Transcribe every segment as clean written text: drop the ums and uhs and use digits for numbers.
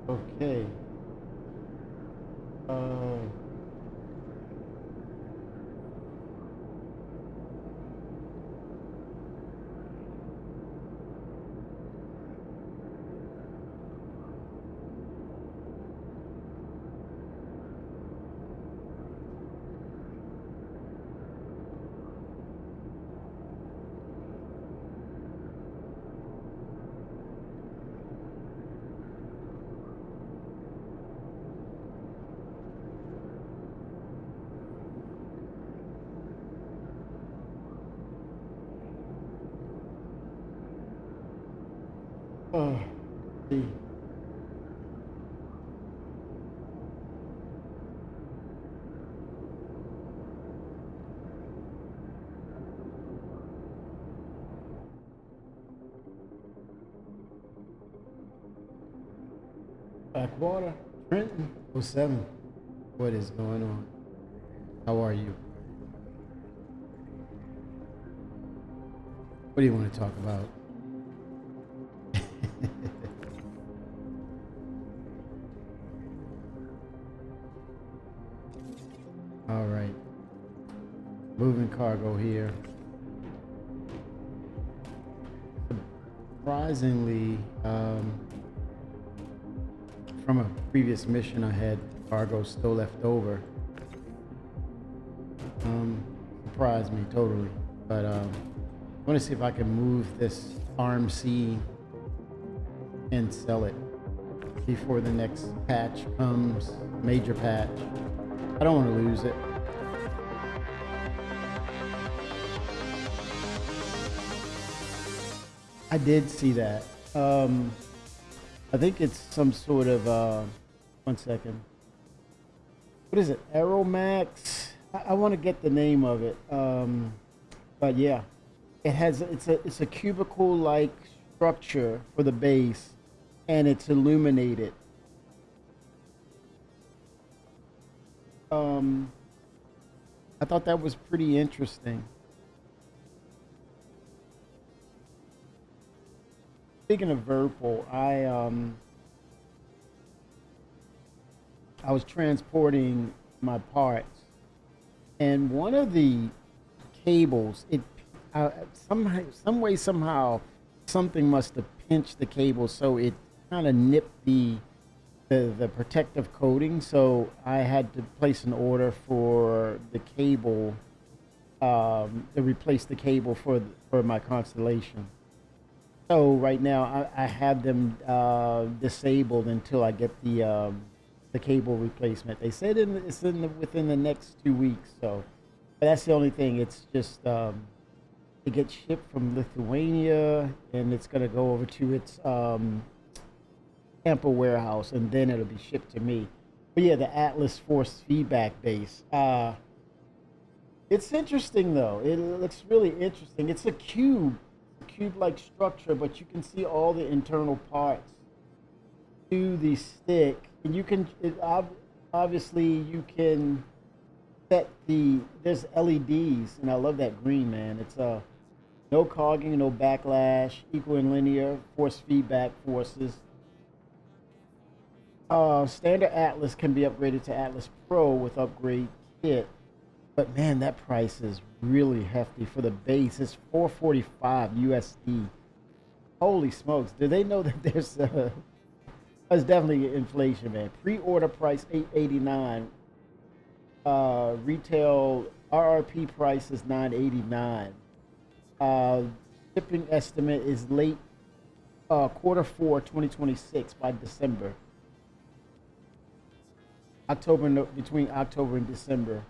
Okay. Uh, uh, see. Backwater, Trenton, '07. What is going on? How are you? What do you want to talk about? All right. Moving cargo here. Surprisingly, from a previous mission I had cargo still left over. Surprised me totally. But I want to see if I can move this RMC and sell it before the next patch comes, major patch. I don't want to lose it. I did see that. I think it's some sort of, 1 second. What is it? Aeromax? I want to get the name of it. But yeah, it's a cubicle like structure for the base, and it's illuminated. Um, I thought that was pretty interesting. Speaking of Verpal, I was transporting my parts, and one of the cables, somehow, some way, somehow, something must have pinched the cable, so it kind of nipped the protective coating. So I had to place an order for the cable, to replace the cable for my Constellation. So right now I have them disabled until I get the cable replacement. They said within the next 2 weeks. So but that's the only thing. It's just it gets shipped from Lithuania, and it's gonna go over to its Tampa warehouse, and then it'll be shipped to me. But yeah, the Atlas Force feedback base. It's interesting though. It looks really interesting. It's a cube-like structure, but you can see all the internal parts to the stick, and obviously you can set there's LEDs, and I love that green, man. It's no cogging, no backlash, equal and linear force feedback forces. Standard Atlas can be upgraded to Atlas Pro with upgrade kit. But man, that price is really hefty for the base. It's 445 USD. Holy smokes! Do they know that there's definitely inflation, man. Pre-order price 889. Retail RRP price is 989. Uh, Shipping estimate is late quarter 4 2026 by December. October no, Between October and December.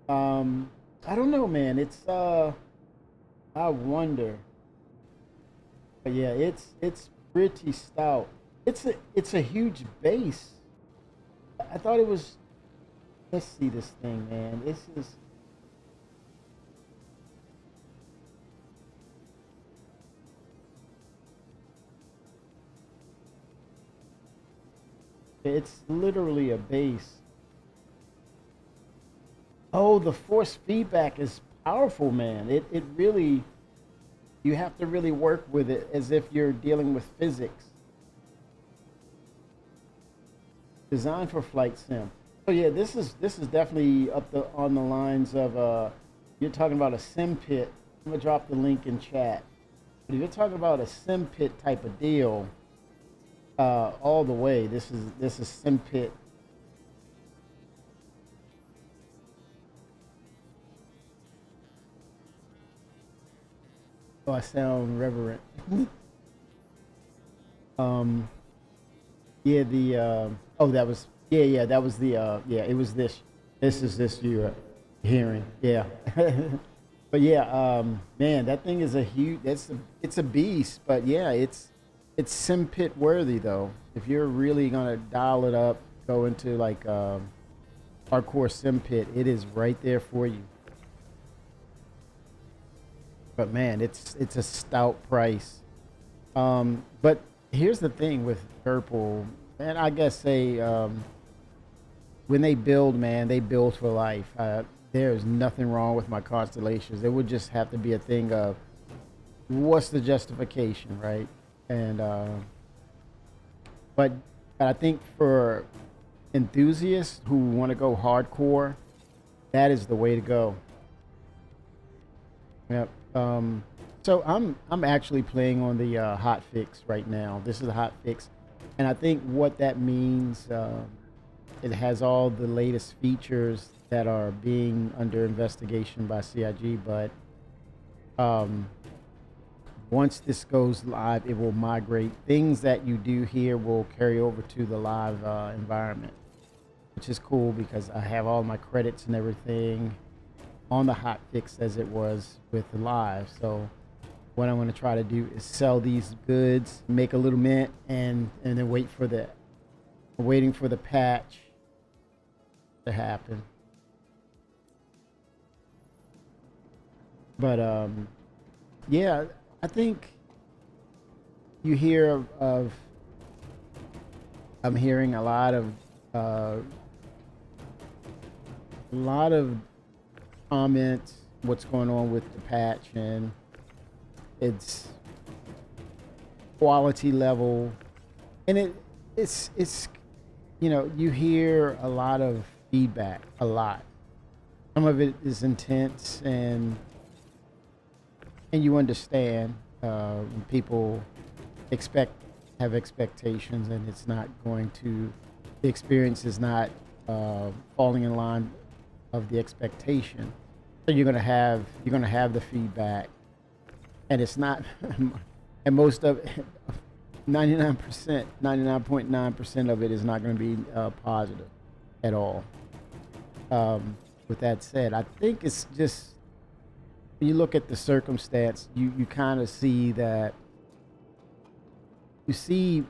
Um, I don't know, man. I wonder. But yeah, it's pretty stout. It's a huge base. I thought it was. Let's see this thing, man. This is. It's literally a base. Oh, the force feedback is powerful, man. It really. You have to really work with it as if you're dealing with physics. designed for flight sim. So yeah, this is definitely up the on the lines of you're talking about a sim pit. I'm gonna drop the link in chat. But if you're talking about a sim pit type of deal, all the way. This is sim pit. Oh, I sound reverent. um, yeah, the oh, that was yeah, that was the yeah, it was this. This is this you're hearing. Yeah. But yeah, man, that thing is a huge. It's a beast. But yeah, it's sim pit worthy though. If you're really gonna dial it up, go into like hardcore sim pit, it is right there for you. But man, it's a stout price. But here's the thing with Purple, and I guess when they build, man, they build for life. There's nothing wrong with my constellations. It would just have to be a thing of what's the justification, right? And but I think for enthusiasts who want to go hardcore, that is the way to go. Yep. So I'm actually playing on the HOTFIX right now. This is a HOTFIX, and I think what that means, it has all the latest features that are being under investigation by CIG. But um, once this goes live, it will migrate. Things that you do here will carry over to the live environment, which is cool because I have all my credits and everything on the hotfix as it was with the live. So what I'm going to try to do is sell these goods, make a little mint, and then waiting for the patch to happen. But yeah, I think you hear of I'm hearing a lot of comments what's going on with the patch and its quality level, and it's you hear a lot of feedback, a lot. Some of it is intense, and you understand when people expect have expectations, and it's not going to the experience is not falling in line of the expectation. So you're gonna have the feedback, and it's not, and most of 99%, 99.9% of it is not going to be positive at all. With that said, I think it's just when you look at the circumstance, you kind of see that you see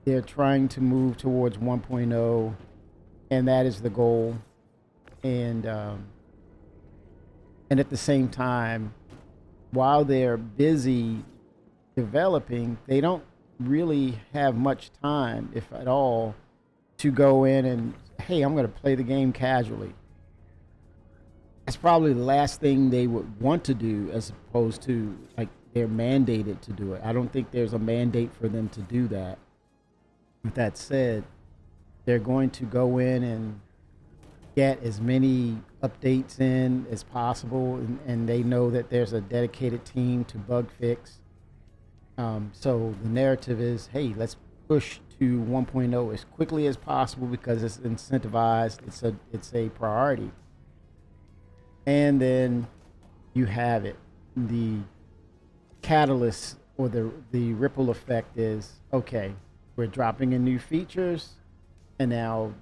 they're trying to move towards 1.0, and that is the goal. And at the same time, while they're busy developing, they don't really have much time, if at all, to go in and, hey, I'm going to play the game casually. That's probably the last thing they would want to do, as opposed to like they're mandated to do it. I don't think there's a mandate for them to do that. With that said, they're going to go in and get as many updates in as possible, and they know that there's a dedicated team to bug fix. So the narrative is, hey, let's push to 1.0 as quickly as possible because it's incentivized. It's a priority. And then you have it. The catalyst or the ripple effect is, okay, we're dropping in new features, and now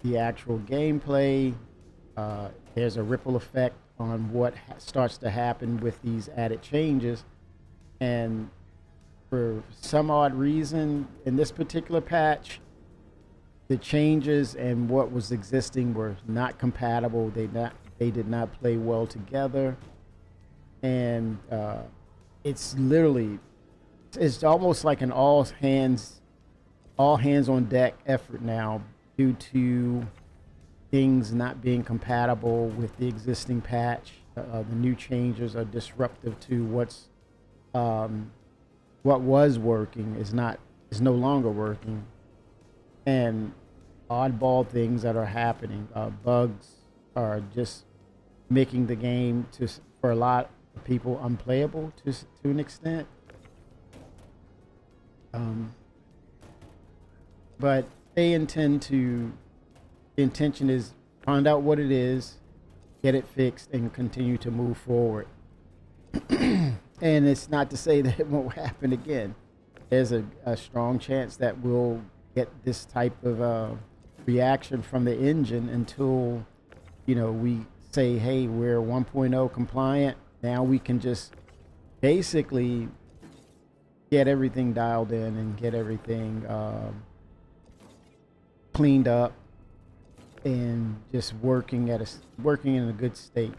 the actual gameplay, there's a ripple effect on what starts to happen with these added changes. And for some odd reason, in this particular patch, the changes and what was existing were not compatible. They did not play well together, and it's almost like an all hands on deck effort now, due to things not being compatible with the existing patch. The new changes are disruptive to what was working is no longer working. and oddball things that are happening. Bugs are just making the game for a lot of people unplayable to an extent. Um, but they intend to. The intention is find out what it is, get it fixed, and continue to move forward. And it's not to say that it won't happen again. There's a strong chance that we'll get this type of reaction from the engine until, we say, hey, we're 1.0 compliant. Now we can just basically get everything dialed in and get everything cleaned up and just working in a good state.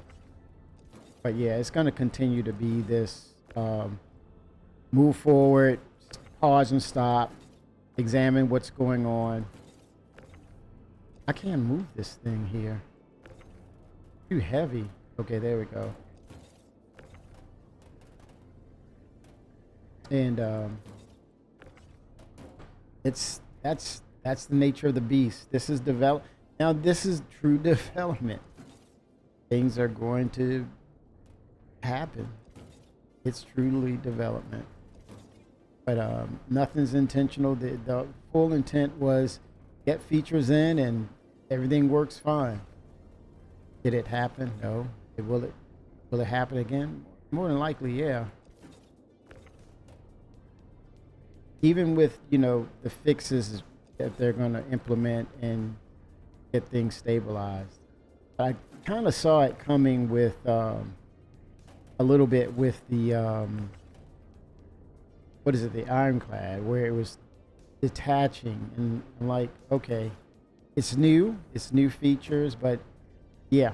But yeah, it's going to continue to be this move forward, pause and stop, examine what's going on. I can't move this thing here. Too heavy. Okay, there we go. And that's the nature of the beast. This is now this is true development. Things are going to happen. It's truly development. But nothing's intentional. The full intent was get features in and everything works fine. Did it happen? No. Will it happen again? More than likely, yeah. Even with, the fixes that they're going to implement and get things stabilized. I kind of saw it coming with a little bit with the what is it, the ironclad, where it was detaching, and I'm like, okay, it's new features, but yeah,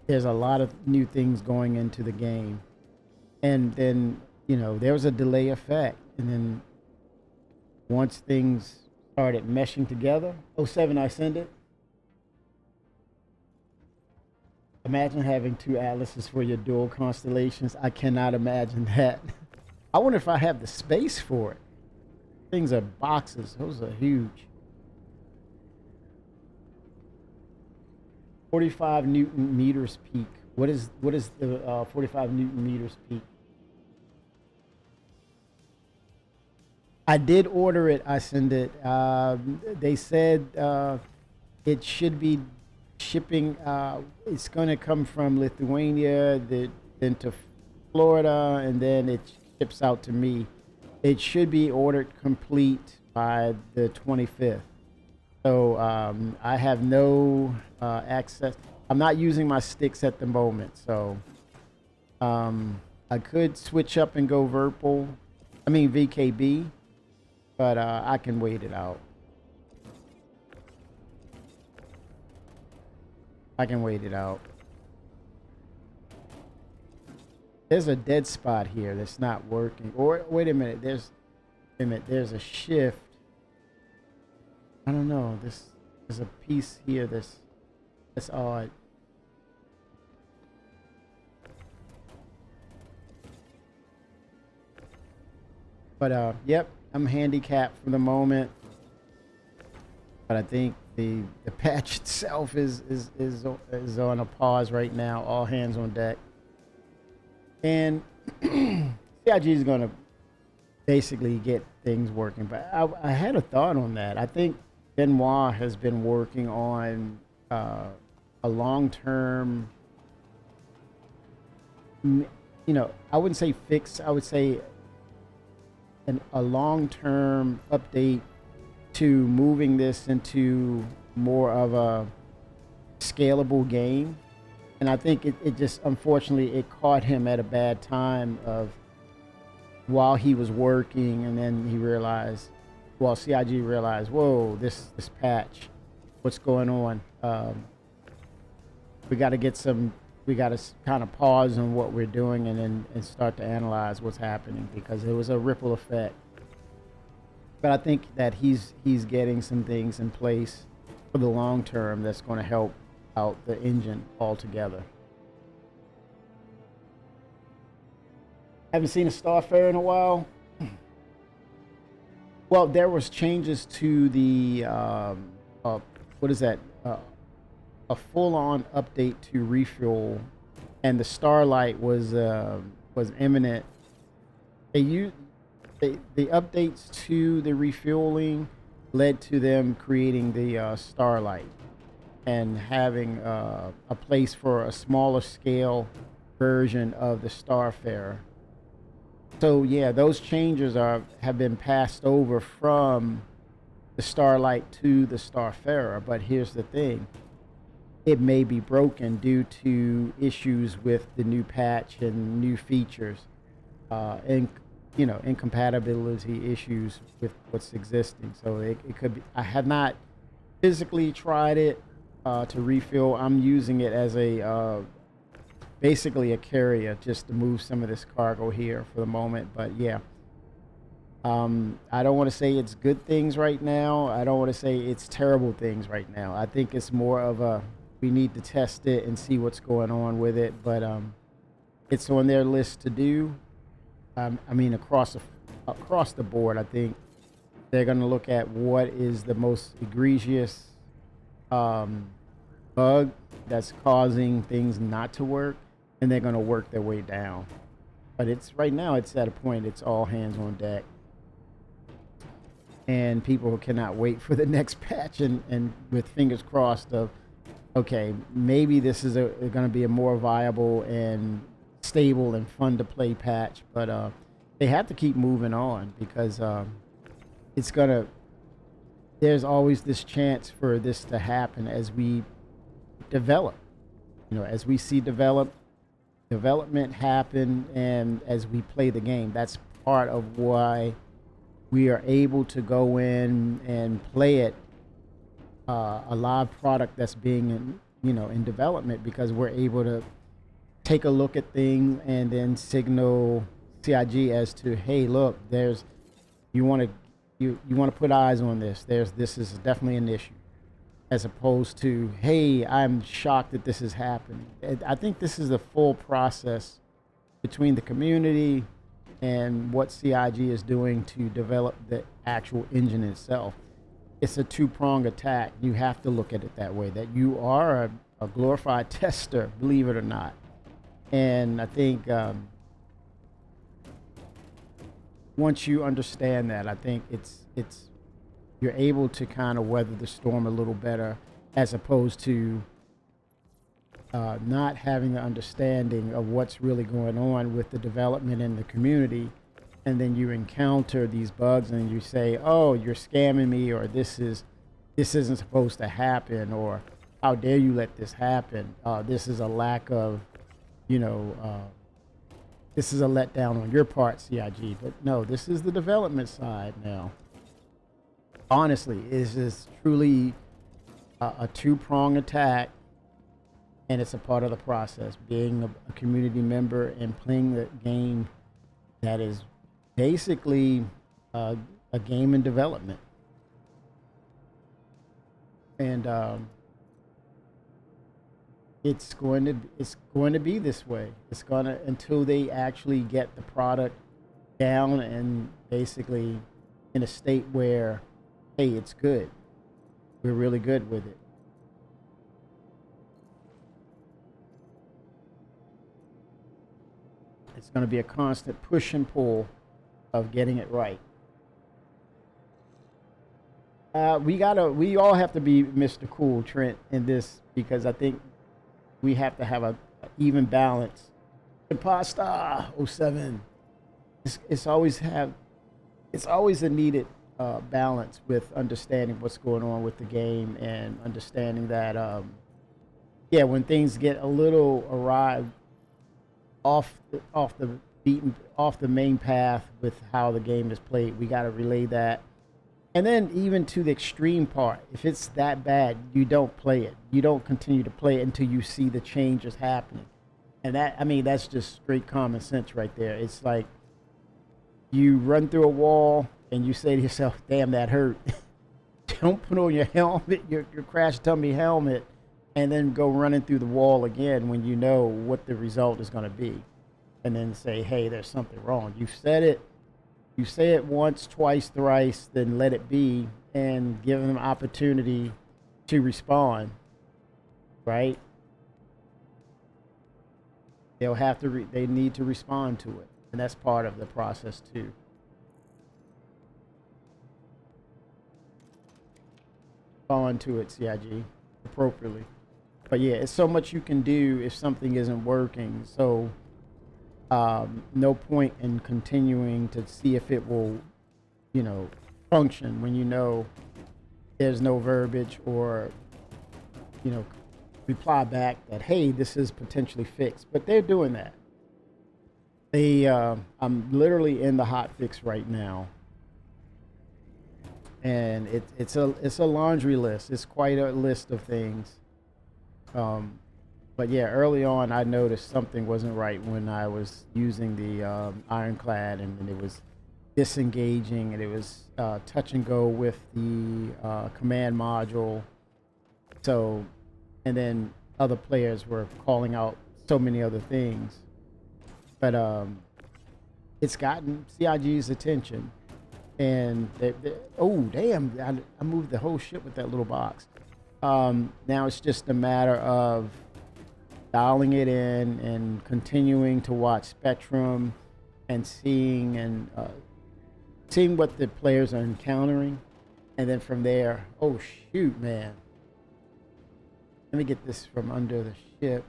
there's a lot of new things going into the game. And then, there was a delay effect. And then once things started meshing together, '07 I send it. Imagine having two atlases for your dual constellations. I cannot imagine that. I wonder if I have the space for it. Things are boxes. Those are huge. 45 Newton meters peak. What is the 45 Newton meters peak? I did order it. I sent it. They said it should be shipping. It's going to come from Lithuania, then to Florida, and then it ships out to me. It should be ordered complete by the 25th. So I have no access. I'm not using my sticks at the moment, so I could switch up and go VKB, but I can wait it out. There's a dead spot here that's not working. Or wait a minute, there's a shift. I don't know. There's a piece here that's odd. But yep, I'm handicapped for the moment. But I think the patch itself is on a pause right now. All hands on deck. And CIG is going to basically get things working. But I had a thought on that. I think Benoit has been working on a long-term, I wouldn't say fix. I would say a long-term update to moving this into more of a scalable game. And I think it just, unfortunately, it caught him at a bad time while he was working, and then he realized, CIG realized, whoa, this patch, what's going on? We got to kind of pause on what we're doing and start to analyze what's happening, because it was a ripple effect. But I think that he's getting some things in place for the long term that's going to help out the engine altogether. Haven't seen a Starfarer in a while. Well, there was changes to the what is that? A full-on update to refuel, and the Starlight was imminent. They used the updates to the refueling led to them creating the Starlight and having a place for a smaller scale version of the Starfarer. So yeah, those changes are have been passed over from the Starlight to the Starfarer. But here's the thing: it may be broken due to issues with the new patch and new features, and incompatibility issues with what's existing. So it could be. I have not physically tried it to refill. I'm using it as a basically a carrier just to move some of this cargo here for the moment. But yeah, I don't want to say it's good things right now. I don't want to say it's terrible things right now. I think it's more of a we need to test it and see what's going on with it. But it's on their list to do. I mean, across the board, I think they're going to look at what is the most egregious bug that's causing things not to work, and they're going to work their way down. But it's right now, it's at a point, it's all hands on deck, and people cannot wait for the next patch, and with fingers crossed of, okay, maybe this is going to be a more viable and stable and fun to play patch. But they have to keep moving on because it's gonna there's always this chance for this to happen as we develop, as we see development happen, and as we play the game. That's part of why we are able to go in and play it, a live product that's being in development, because we're able to take a look at things and then signal CIG as to, hey, look, there's you want to put eyes on this. This is definitely an issue, as opposed to, hey, I'm shocked that this is happening. I think this is the full process between the community and what CIG is doing to develop the actual engine itself. It's a two-pronged attack. You have to look at it that way, that you are a glorified tester, believe it or not. And I think once you understand that, I think it's you're able to kind of weather the storm a little better, as opposed to not having the understanding of what's really going on with the development in the community, and then you encounter these bugs and you say, "Oh, you're scamming me," or this isn't supposed to happen," or "How dare you let this happen? This is a lack of, this is a letdown on your part, CIG." But no, this is the development side now. Honestly, it is truly a two-prong attack, and it's a part of the process. Being a community member and playing the game that is basically a game in development, and it's going to be this way. It's gonna until they actually get the product down and basically in a state where, hey, it's good. We're really good with it. It's going to be a constant push and pull of getting it right. We all have to be Mr. Cool, Trent, in this, because I think we have to have a even balance. Impasta 07. It's always a needed balance with understanding what's going on with the game, and understanding that when things get a little awry off the main path with how the game is played, we got to relay that. And then even to the extreme part, if it's that bad, you don't play it. You don't continue to play it until you see the changes happening. And that's just straight common sense right there. It's like you run through a wall and you say to yourself, damn, that hurt. Don't put on your helmet, your crash dummy helmet, and then go running through the wall again when you know what the result is going to be. And then say, hey, there's something wrong. You've said it. You say it once, twice, thrice, then let it be and give them opportunity to respond, right? They'll have to, they need to respond to it. And that's part of the process too. Respond to it, CIG, appropriately. But yeah, it's so much you can do if something isn't working. So no point in continuing to see if it will, function when there's no verbiage or, you know, reply back that, hey, this is potentially fixed. But they're doing that. I'm literally in the HOTFIX right now. And it's a laundry list. It's quite a list of things. But yeah, early on, I noticed something wasn't right when I was using the ironclad, and it was disengaging, and it was touch and go with the command module. So, and then other players were calling out so many other things. But it's gotten CIG's attention, and oh damn, I moved the whole shit with that little box. Now it's just a matter of dialing it in and continuing to watch Spectrum and seeing what the players are encountering, and then from there, oh shoot, man, let me get this from under the ship,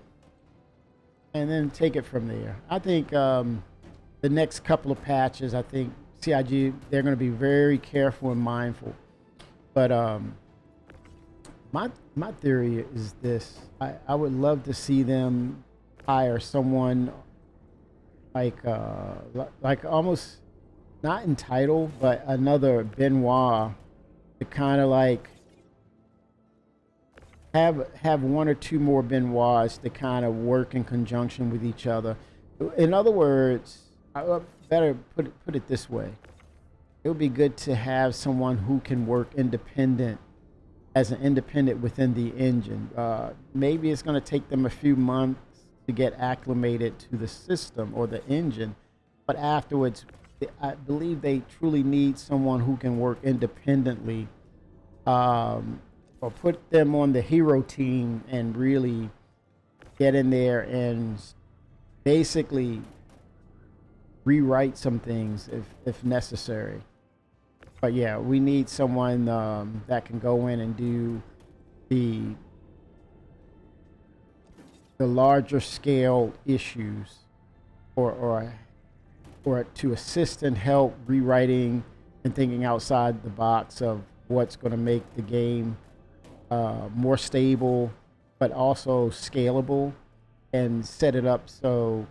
and then take it from there. I think the next couple of patches, I think CIG, they're going to be very careful and mindful. But my theory is this: I would love to see them hire someone like almost not entitled, but another Benoit to kind of like have one or two more Benoits to kind of work in conjunction with each other. In other words, I better put it this way: it would be good to have someone who can work as an independent within the engine. Maybe it's going to take them a few months to get acclimated to the system or the engine, but afterwards, I believe they truly need someone who can work independently, or put them on the hero team and really get in there and basically rewrite some things if necessary. But yeah, we need someone that can go in and do the larger scale issues, or to assist and help rewriting and thinking outside the box of what's going to make the game more stable, but also scalable, and set it up so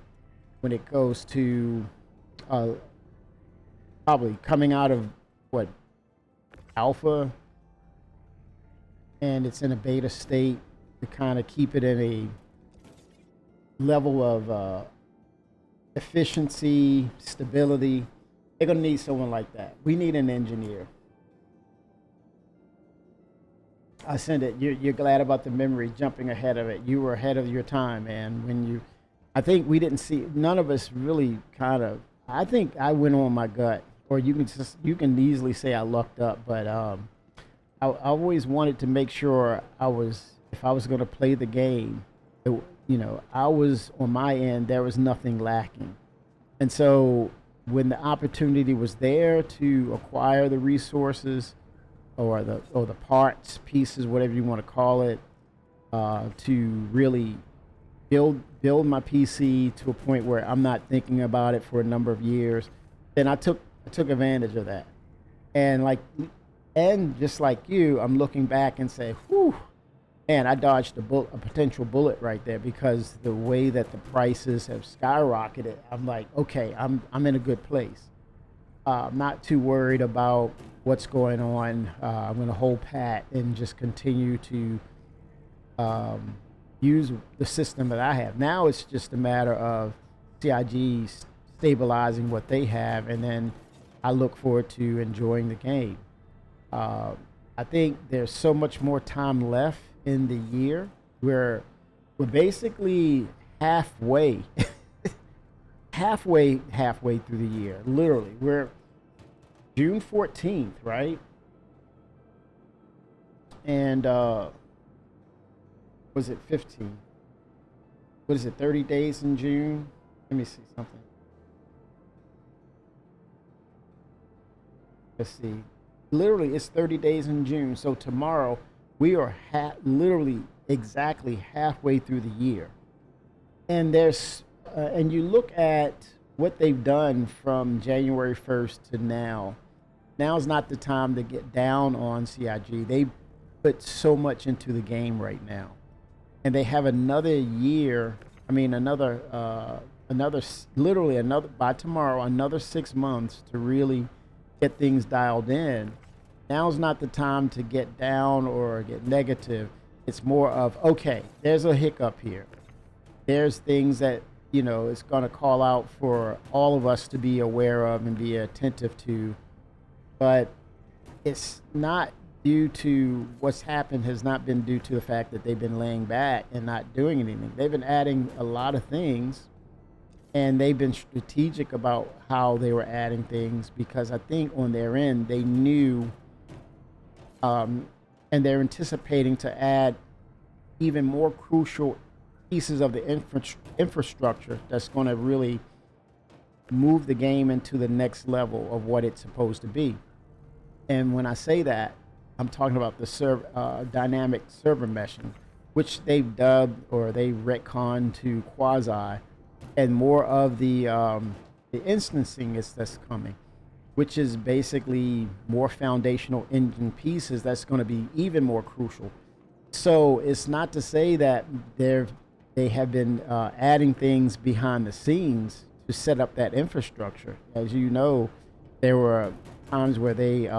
when it goes to probably coming out of alpha, and it's in a beta state, to kind of keep it in a level of efficiency, stability. They're gonna need someone like that. We need an engineer. I sent it. You're glad about the memory jumping ahead of it. You were ahead of your time, man. I think we didn't see. None of us really kind of. I think I went on my gut, or you can easily say I lucked up. But I always wanted to make sure if I was going to play the game, I was on my end. There was nothing lacking, and so when the opportunity was there to acquire the resources, or the parts, pieces, whatever you want to call it, to really build my PC to a point where I'm not thinking about it for a number of years, then I took advantage of that. And just like you, I'm looking back and say, whew, man, I dodged a potential bullet right there, because the way that the prices have skyrocketed, I'm like, okay, I'm in a good place. I'm not too worried about what's going on. I'm going to hold pat and just continue to use the system that I have. Now it's just a matter of CIG stabilizing what they have, and then I look forward to enjoying the game. I think there's so much more time left in the year. We're basically halfway through the year. Literally, we're June 14th, right? And was it 15? What is it, 30 days in June? Let me see something. Let's see. Literally, it's 30 days in June. So tomorrow, we are literally exactly halfway through the year. And and you look at what they've done from January 1st to now. Now's not the time to get down on CIG. They put so much into the game right now, and they have another year. I mean, literally another by tomorrow, another 6 months to really get things dialed in. Now's not the time to get down or get negative. It's more of, okay, there's a hiccup here. There's things that, it's going to call out for all of us to be aware of and be attentive to. But it's not due to what's happened, has not been due to the fact that they've been laying back and not doing anything. They've been adding a lot of things, and they've been strategic about how they were adding things, because I think on their end they knew, and they're anticipating to add even more crucial pieces of the infrastructure that's going to really move the game into the next level of what it's supposed to be. And when I say that, I'm talking about the dynamic server meshing, which they've dubbed or they retconned to quasi, and more of the instancing that's coming, which is basically more foundational engine pieces that's going to be even more crucial. So it's not to say that they have been adding things behind the scenes to set up that infrastructure. As you know, there were times where they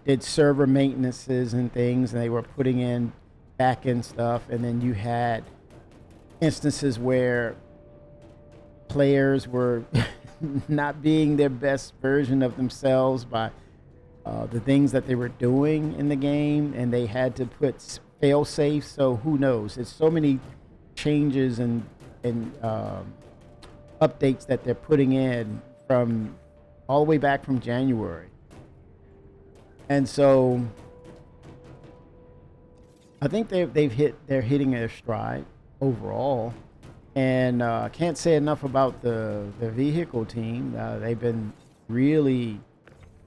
did server maintenances and things, and they were putting in back-end stuff, and then you had instances where players were not being their best version of themselves by the things that they were doing in the game, and they had to put fail safe. So who knows? It's so many changes and updates that they're putting in from all the way back from January. And so I think they're hitting their stride overall. And I can't say enough about the vehicle team. They've been really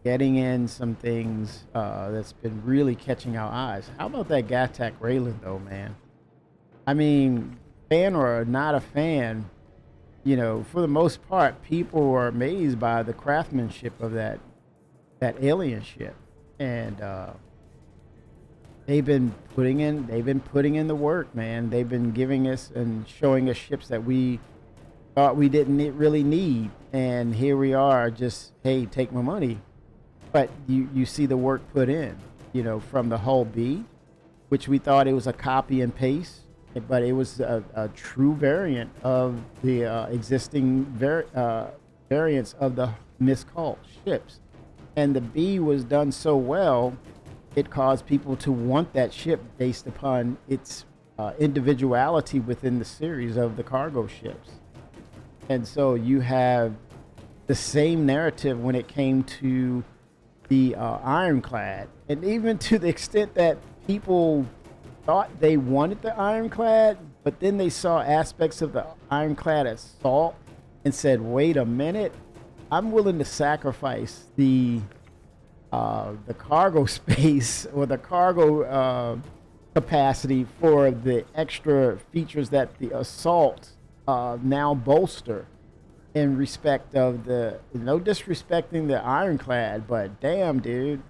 getting in some things that's been really catching our eyes. How about that Gattac Raylan though, man? I mean, fan or not a fan, for the most part, people are amazed by the craftsmanship of that alien ship, and they've been putting in the work, man. They've been giving us and showing us ships that we thought we didn't really need, and here we are, just, hey, take my money. But you see the work put in, from the Hull B, which we thought it was a copy and paste, but it was a true variant of the existing variants of the miscalled ships. And the B was done so well, it caused people to want that ship based upon its individuality within the series of the cargo ships. And so you have the same narrative when it came to the Ironclad, and even to the extent that people thought they wanted the Ironclad, but then they saw aspects of the Ironclad assault and said, wait a minute, I'm willing to sacrifice the cargo space or the cargo capacity for the extra features that the assault now bolster, in respect of no disrespecting the Ironclad, but damn, dude,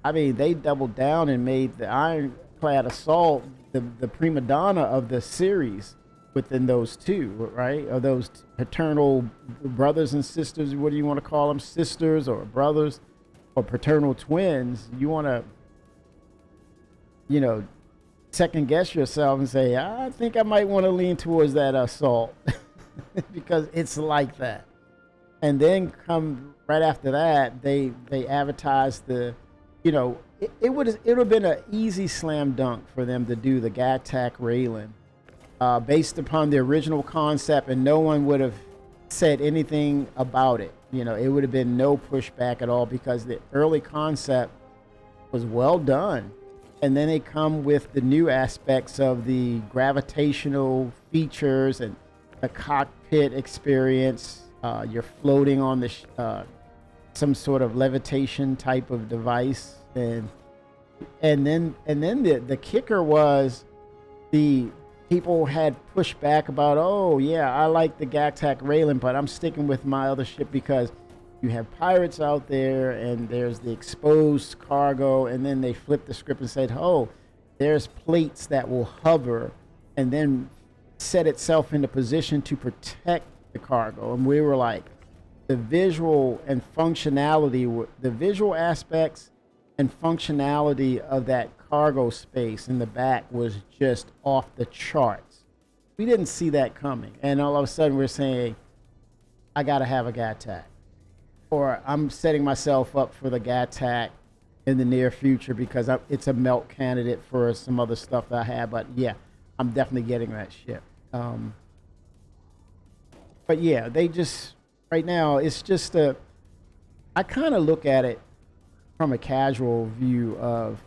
I mean, they doubled down and made the Ironclad assault the prima donna of the series within those two, right? Or those paternal brothers and sisters, what do you want to call them? Sisters or brothers or paternal twins. You want to, second guess yourself and say, I think I might want to lean towards that assault because it's like that. And then come right after that, they advertised it would have been an easy slam dunk for them to do the Gattac Raylan based upon the original concept, and no one would have said anything about it. You know, it would have been no pushback at all because the early concept was well done. And then they come with the new aspects of the gravitational features and the cockpit experience. You're floating on the some sort of levitation type of device, and then the kicker was the people had pushed back about, oh yeah, I like the GACTAC railing, but I'm sticking with my other ship because you have pirates out there and there's the exposed cargo, and then they flipped the script and said, oh, there's plates that will hover and then set itself into position to protect the cargo. And we were like, the visual and functionality, the visual aspects and functionality of that cargo space in the back was just off the charts. We didn't see that coming. And all of a sudden we're saying, I got to have a GATAC. Or I'm setting myself up for the GATAC in the near future because it's a melt candidate for some other stuff that I have. But yeah, I'm definitely getting that ship. But yeah, they just, right now, it's just I kind of look at it from a casual view of,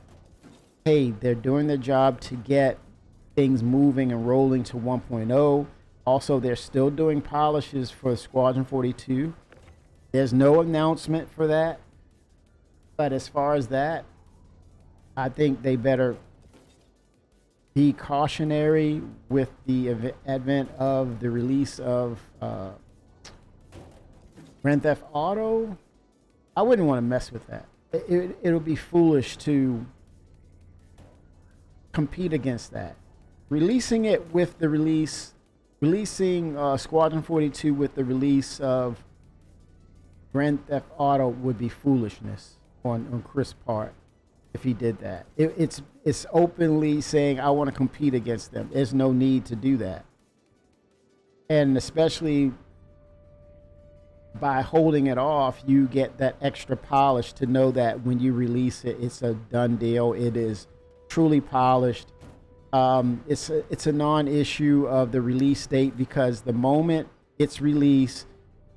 hey, they're doing their job to get things moving and rolling to 1.0. Also, they're still doing polishes for Squadron 42. There's no announcement for that. But as far as that, I think they better be cautionary with the advent of the release of Grand Theft Auto. I wouldn't want to mess with that. It'll be foolish to compete against that. Releasing it with the releasing Squadron 42 with the release of Grand Theft Auto would be foolishness on Chris' part if he did that. It's openly saying, I want to compete against them. There's no need to do that. And especially by holding it off, you get that extra polish to know that when you release it, it's a done deal. It is truly polished. It's a non-issue of the release date, because the moment it's released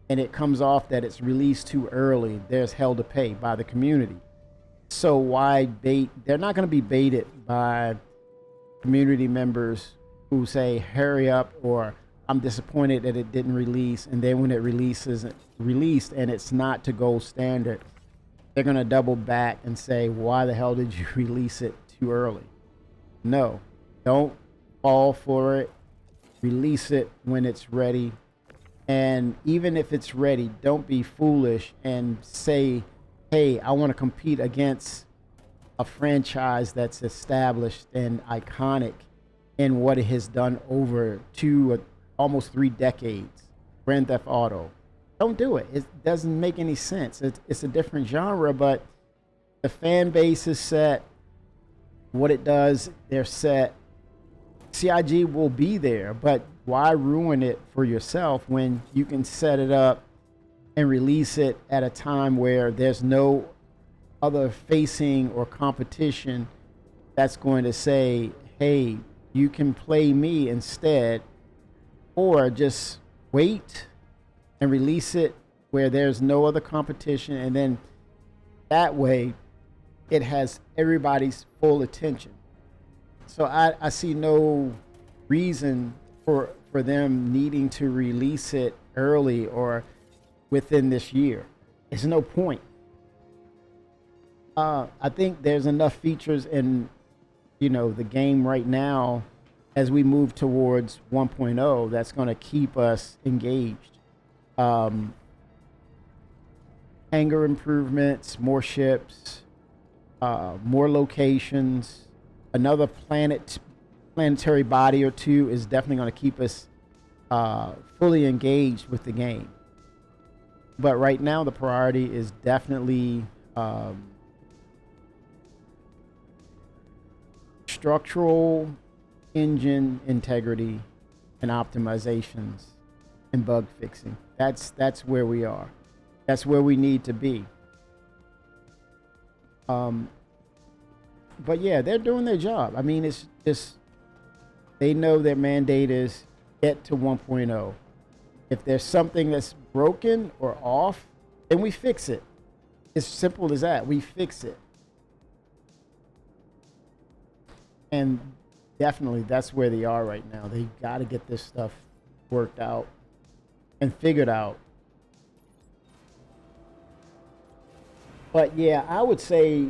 and it comes off that it's released too early, there's hell to pay by the community. So why bait? They're not going to be baited by community members who say, hurry up, or I'm disappointed that it didn't release. And then when it released and it's not to gold standard, they're going to double back and say, why the hell did you release it too early? No, don't fall for it. Release it when it's ready. And even if it's ready, don't be foolish and say, hey, I want to compete against a franchise that's established and iconic in what it has done over almost 3 decades. Grand Theft Auto. Don't do it. It doesn't make any sense. It's a different genre, but the fan base is set. What it does, they're set. CIG will be there, but why ruin it for yourself when you can set it up and release it at a time where there's no other facing or competition that's going to say, hey, you can play me instead, or just wait and release it where there's no other competition, and then that way it has everybody's full attention. So I see no reason for them needing to release it early or within this year. There's no point. I think there's enough features in, the game right now as we move towards 1.0 that's going to keep us engaged. Hangar improvements, more ships, more locations, another planetary body or two is definitely going to keep us fully engaged with the game. But right now, the priority is definitely structural engine integrity and optimizations and bug fixing. That's where we are. That's where we need to be. But yeah, they're doing their job. I mean, it's just, they know their mandate is get to 1.0. If there's something that's broken or off, and we fix it. It's simple as that. We fix it. And definitely that's where they are right now. They got to get this stuff worked out and figured out. But yeah, I would say,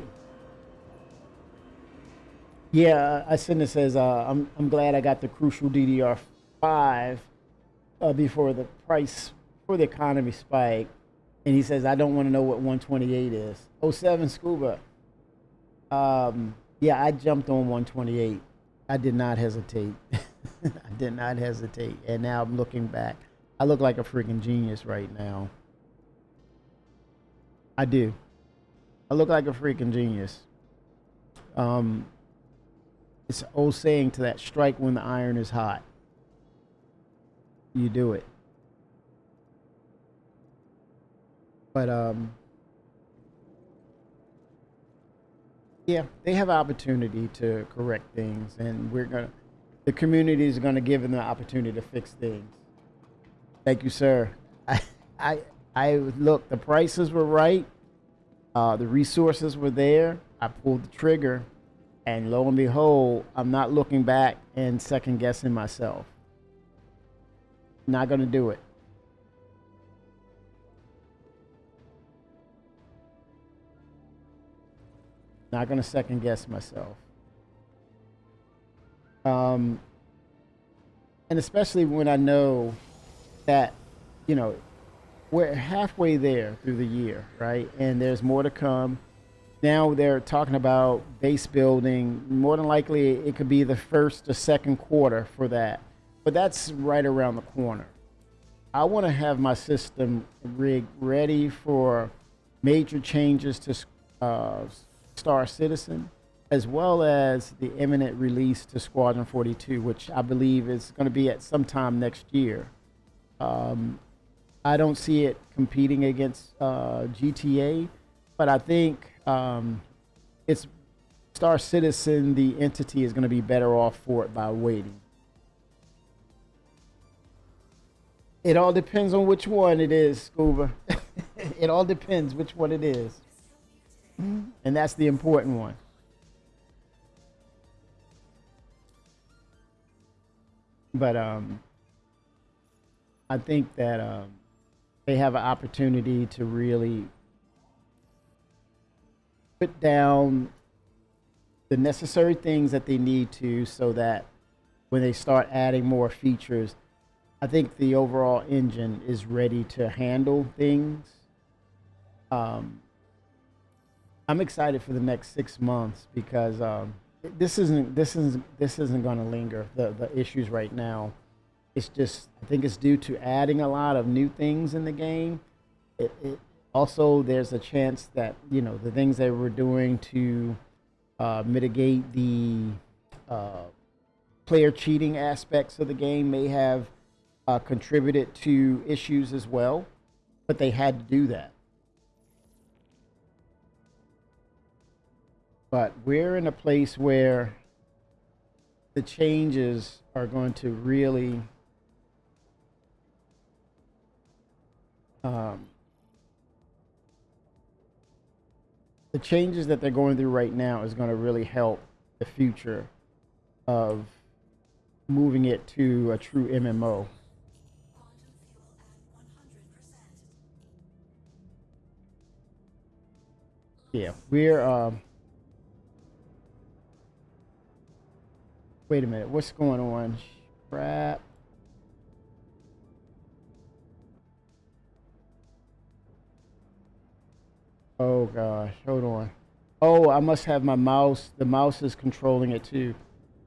yeah, Asinda says, I'm glad I got the crucial DDR5 before the price for the economy spike. And he says, I don't want to know what 128 is. '07 Scuba. Yeah, I jumped on 128. I did not hesitate. I did not hesitate. And now I'm looking back. I look like a freaking genius right now. I do. I look like a freaking genius. It's an old saying to that, strike when the iron is hot. You do it. But yeah, they have opportunity to correct things, and the community is gonna give them the opportunity to fix things. Thank you, sir. I, I, I look. The prices were right. The resources were there. I pulled the trigger, and lo and behold, I'm not looking back and second guessing myself. Not gonna do it. Not gonna second guess myself. Um, and especially when I know that, you know, we're halfway there through the year, right? And there's more to come. Now they're talking about base building. More than likely, it could be the first or second quarter for that, but that's right around the corner. I want to have my system rig ready for major changes to Star Citizen, as well as the imminent release to Squadron 42, which I believe is going to be at some time next year. I don't see it competing against GTA, but I think it's Star Citizen, the entity, is going to be better off for it by waiting. It all depends on which one it is, Scuba. It all depends which one it is. And that's the important one. But I think that they have an opportunity to really put down the necessary things that they need to, so that when they start adding more features, I think the overall engine is ready to handle things. Um, I'm excited for the next 6 months because this isn't going to linger. The issues right now, it's just, I think it's due to adding a lot of new things in the game. It also, there's a chance that, you know, the things they were doing to mitigate the player cheating aspects of the game may have contributed to issues as well, but they had to do that. But we're in a place where the changes are going to really um, the changes that they're going through right now is going to really help the future of moving it to a true MMO. Yeah, we're wait a minute, what's going on? Crap. Oh gosh, hold on. Oh, I must have my mouse. The mouse is controlling it too.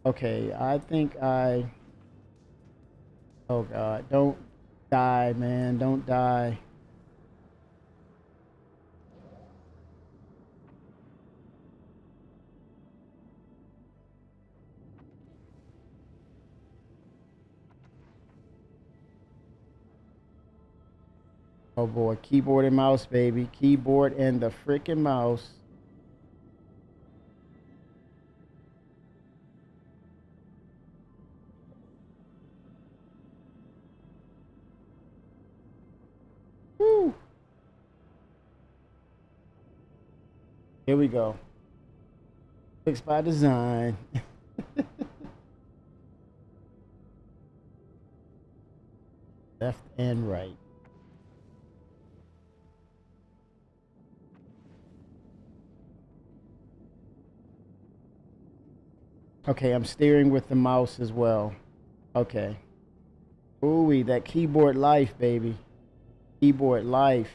Okay, I think I. Oh God, don't die, man. Don't die. Oh boy, keyboard and mouse, baby. Keyboard and the freaking mouse. Woo. Here we go. Fix by design. Left and right. Okay, I'm steering with the mouse as well. Okay. Ooh, that keyboard life, baby. Keyboard life.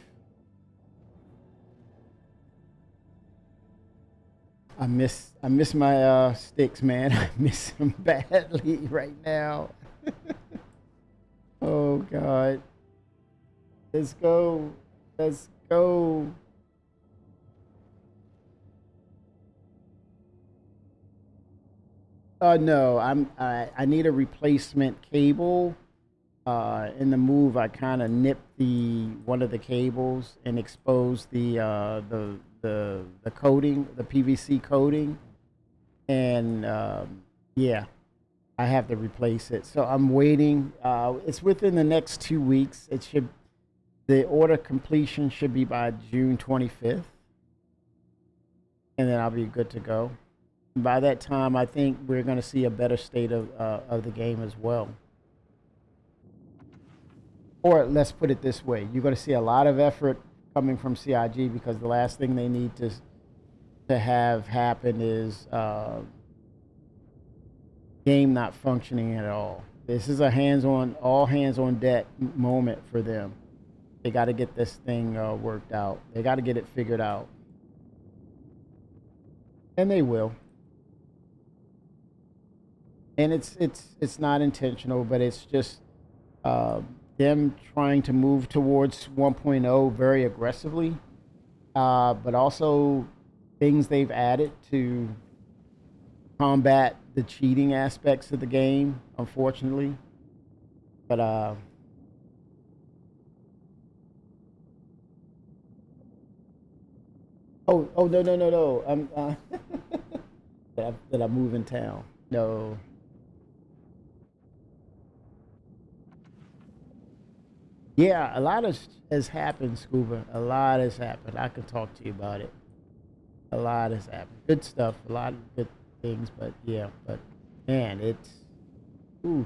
I miss my sticks, man. I miss them badly right now. Oh God. Let's go. Let's go. No, I need a replacement cable. In the move, I kind of nipped the one of the cables and exposed the coating, the PVC coating, and yeah, I have to replace it. So I'm waiting. It's within the next 2 weeks. It should the order completion should be by June 25th, and then I'll be good to go. By that time, I think we're going to see a better state of the game as well. Or let's put it this way: you're going to see a lot of effort coming from CIG because the last thing they need to have happen is game not functioning at all. This is a hands-on, all hands on deck moment for them. They got to get this thing worked out. They got to get it figured out, and they will. And it's not intentional, but it's just them trying to move towards 1.0 very aggressively, but also things they've added to combat the cheating aspects of the game, unfortunately. But oh no. That I move in town. No. Yeah, a lot has happened, Scuba. A lot has happened. I can talk to you about it. A lot has happened. Good stuff. A lot of good things, but yeah, but man, it's ooh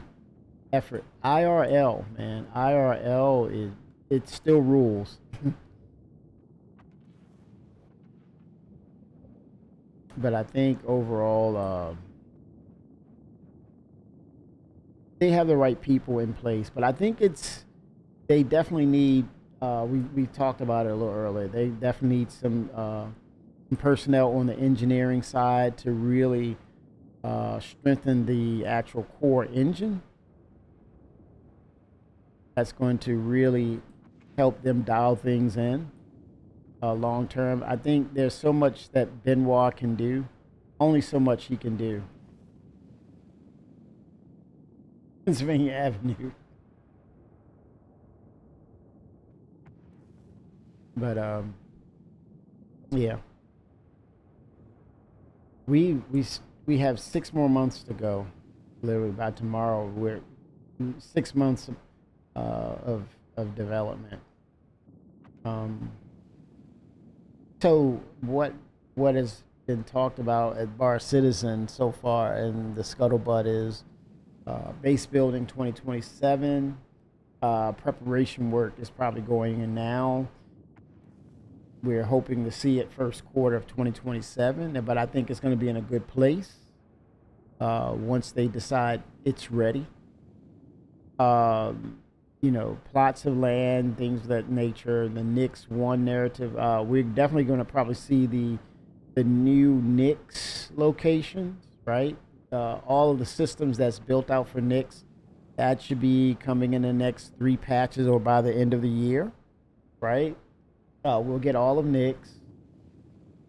effort. IRL, man. IRL is it still rules. But I think overall, they have the right people in place. But I think they definitely need. We talked about it a little earlier. They definitely need some personnel on the engineering side to really strengthen the actual core engine. That's going to really help them dial things in long term. I think there's so much that Benoit can do, only so much he can do. Pennsylvania Avenue, but yeah, we have 6 more months to go. Literally by tomorrow, we're 6 months of development. Um, so what has been talked about at Bar Citizen so far, and the scuttlebutt is base building 2027. Preparation work is probably going in now. We're hoping to see it first quarter of 2027, but I think it's going to be in a good place once they decide it's ready. Plots of land, things of that nature. The Knicks one narrative. We're definitely going to probably see the new Knicks locations, right? All of the systems that's built out for Knicks, that should be coming in the next 3 patches or by the end of the year, right? We'll get all of Knicks,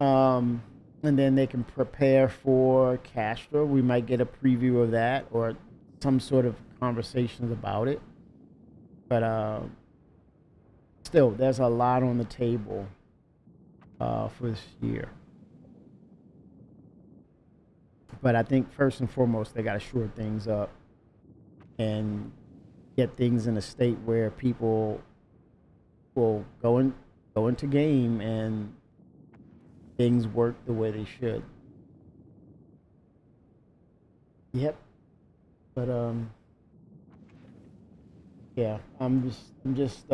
and then they can prepare for Castro. We might get a preview of that or some sort of conversations about it. But still, there's a lot on the table for this year. But I think first and foremost, they got to shore things up and get things in a state where people will go into game and things work the way they should. Yep. But yeah, I'm just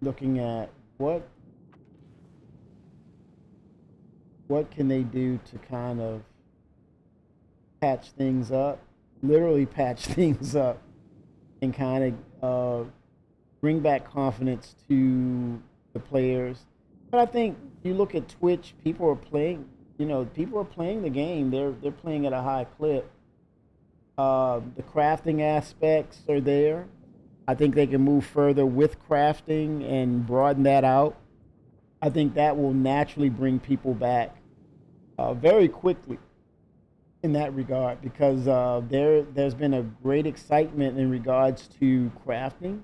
looking at what can they do to kind of patch things up, literally patch things up, and kind of bring back confidence to the players. But I think you look at Twitch, people are playing. People are playing the game. They're playing at a high clip. The crafting aspects are there. I think they can move further with crafting and broaden that out. I think that will naturally bring people back very quickly in that regard because there's been a great excitement in regards to crafting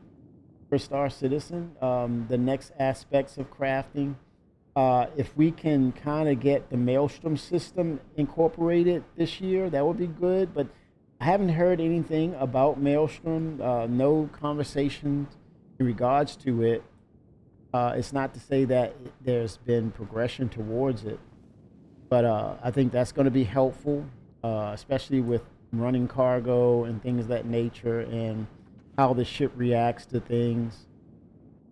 for Star Citizen. The next aspects of crafting. If we can kind of get the Maelstrom system incorporated this year, that would be good. But I haven't heard anything about Maelstrom. No conversations in regards to it. It's not to say that there's been progression towards it, but I think that's going to be helpful, especially with running cargo and things of that nature, and how the ship reacts to things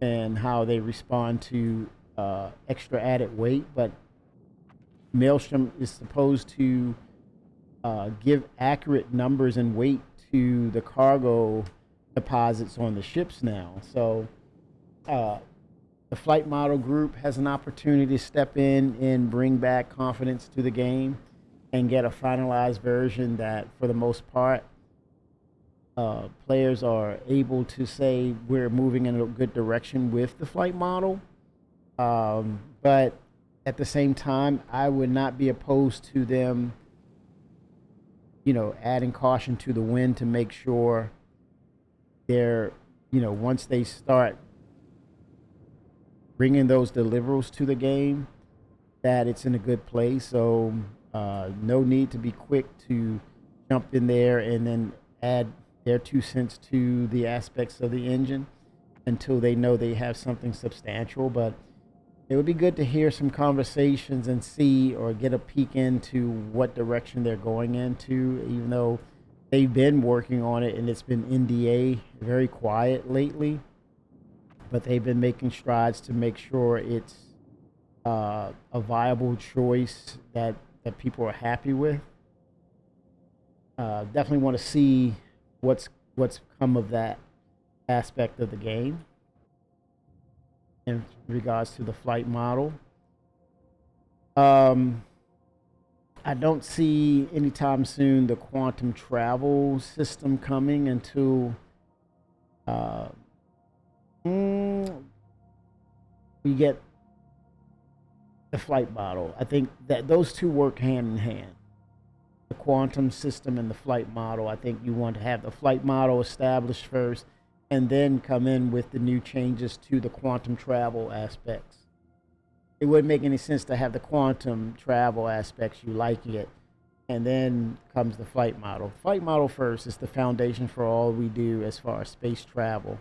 and how they respond to extra added weight. But Maelstrom is supposed to give accurate numbers and weight to the cargo deposits on the ships now. So the flight model group has an opportunity to step in and bring back confidence to the game and get a finalized version that, for the most part, players are able to say we're moving in a good direction with the flight model. But at the same time, I would not be opposed to them, adding caution to the wind to make sure they're, once they start bringing those deliverables to the game, that it's in a good place. So no need to be quick to jump in there and then add their 2 cents to the aspects of the engine until they know they have something substantial. But it would be good to hear some conversations and see or get a peek into what direction they're going into, even though they've been working on it and it's been NDA, very quiet lately. But they've been making strides to make sure it's a viable choice that people are happy with. Definitely want to see what's come of that aspect of the game in regards to the flight model. I don't see anytime soon the quantum travel system coming until we get the flight model. I think that those two work hand in hand. The quantum system and the flight model. I think you want to have the flight model established first and then come in with the new changes to the quantum travel aspects. It wouldn't make any sense to have the quantum travel aspects, you liking it, and then comes the flight model. Flight model first is the foundation for all we do as far as space travel.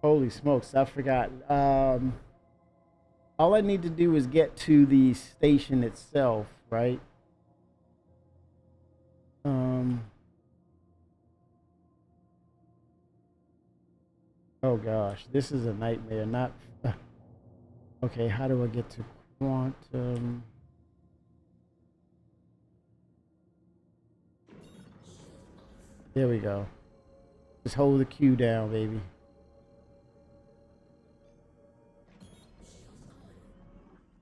Holy smokes, I forgot. All I need to do is get to the station itself, right? Um, oh gosh, this is a nightmare. Not okay. How do I get to quantum? There we go. Just hold the Q down, baby.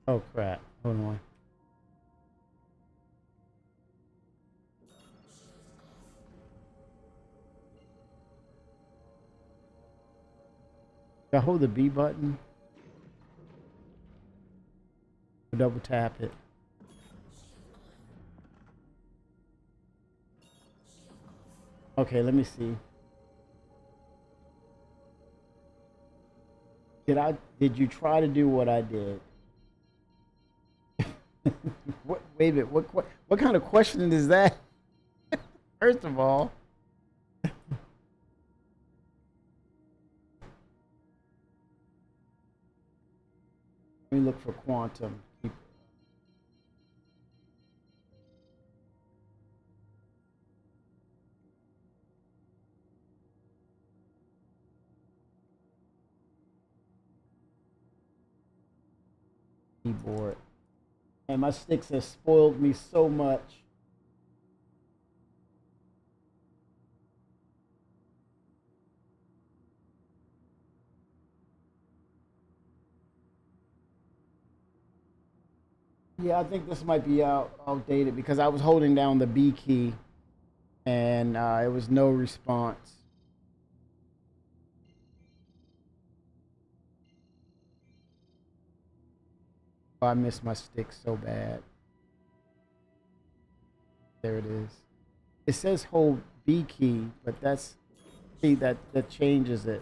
Oh crap! Hold on. I hold the B button. Double tap it. Okay, let me see. Did you try to do what I did? Wait a minute. What kind of question is that? First of all, let me look for quantum keyboard. And my sticks have spoiled me so much. Yeah, I think this might be outdated because I was holding down the B key and it was no response. Oh, I missed my stick so bad. There it is. It says hold B key, but that's see that changes it.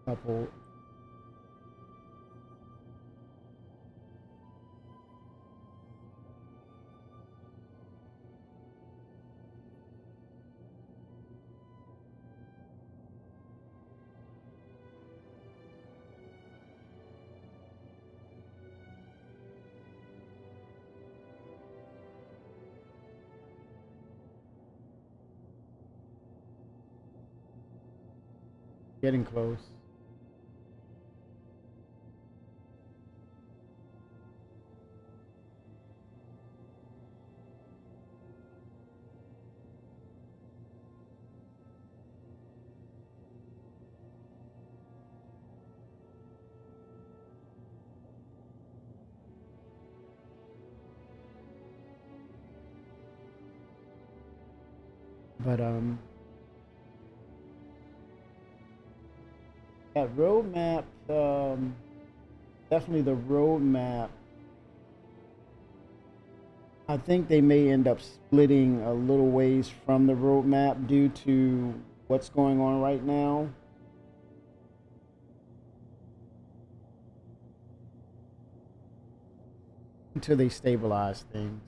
Couple. Getting close. But that roadmap, definitely the roadmap. I think they may end up splitting a little ways from the roadmap due to what's going on right now until they stabilize things.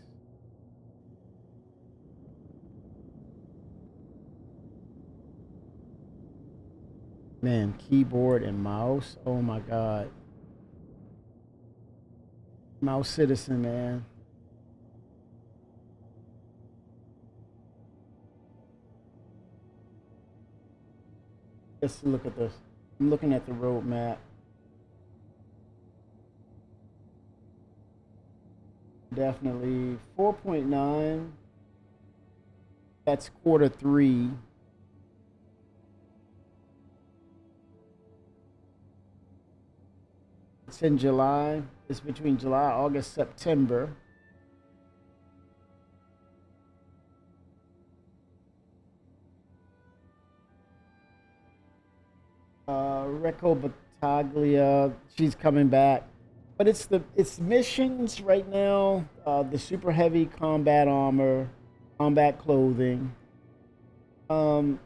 Man, keyboard and mouse. Oh my God. Mouse citizen, man. Let's look at this. I'm looking at the roadmap. Definitely 4.9. That's quarter three. It's in July. It's between July, August, September. Recco Battaglia, she's coming back. But it's missions right now. The super heavy combat armor, combat clothing. Um,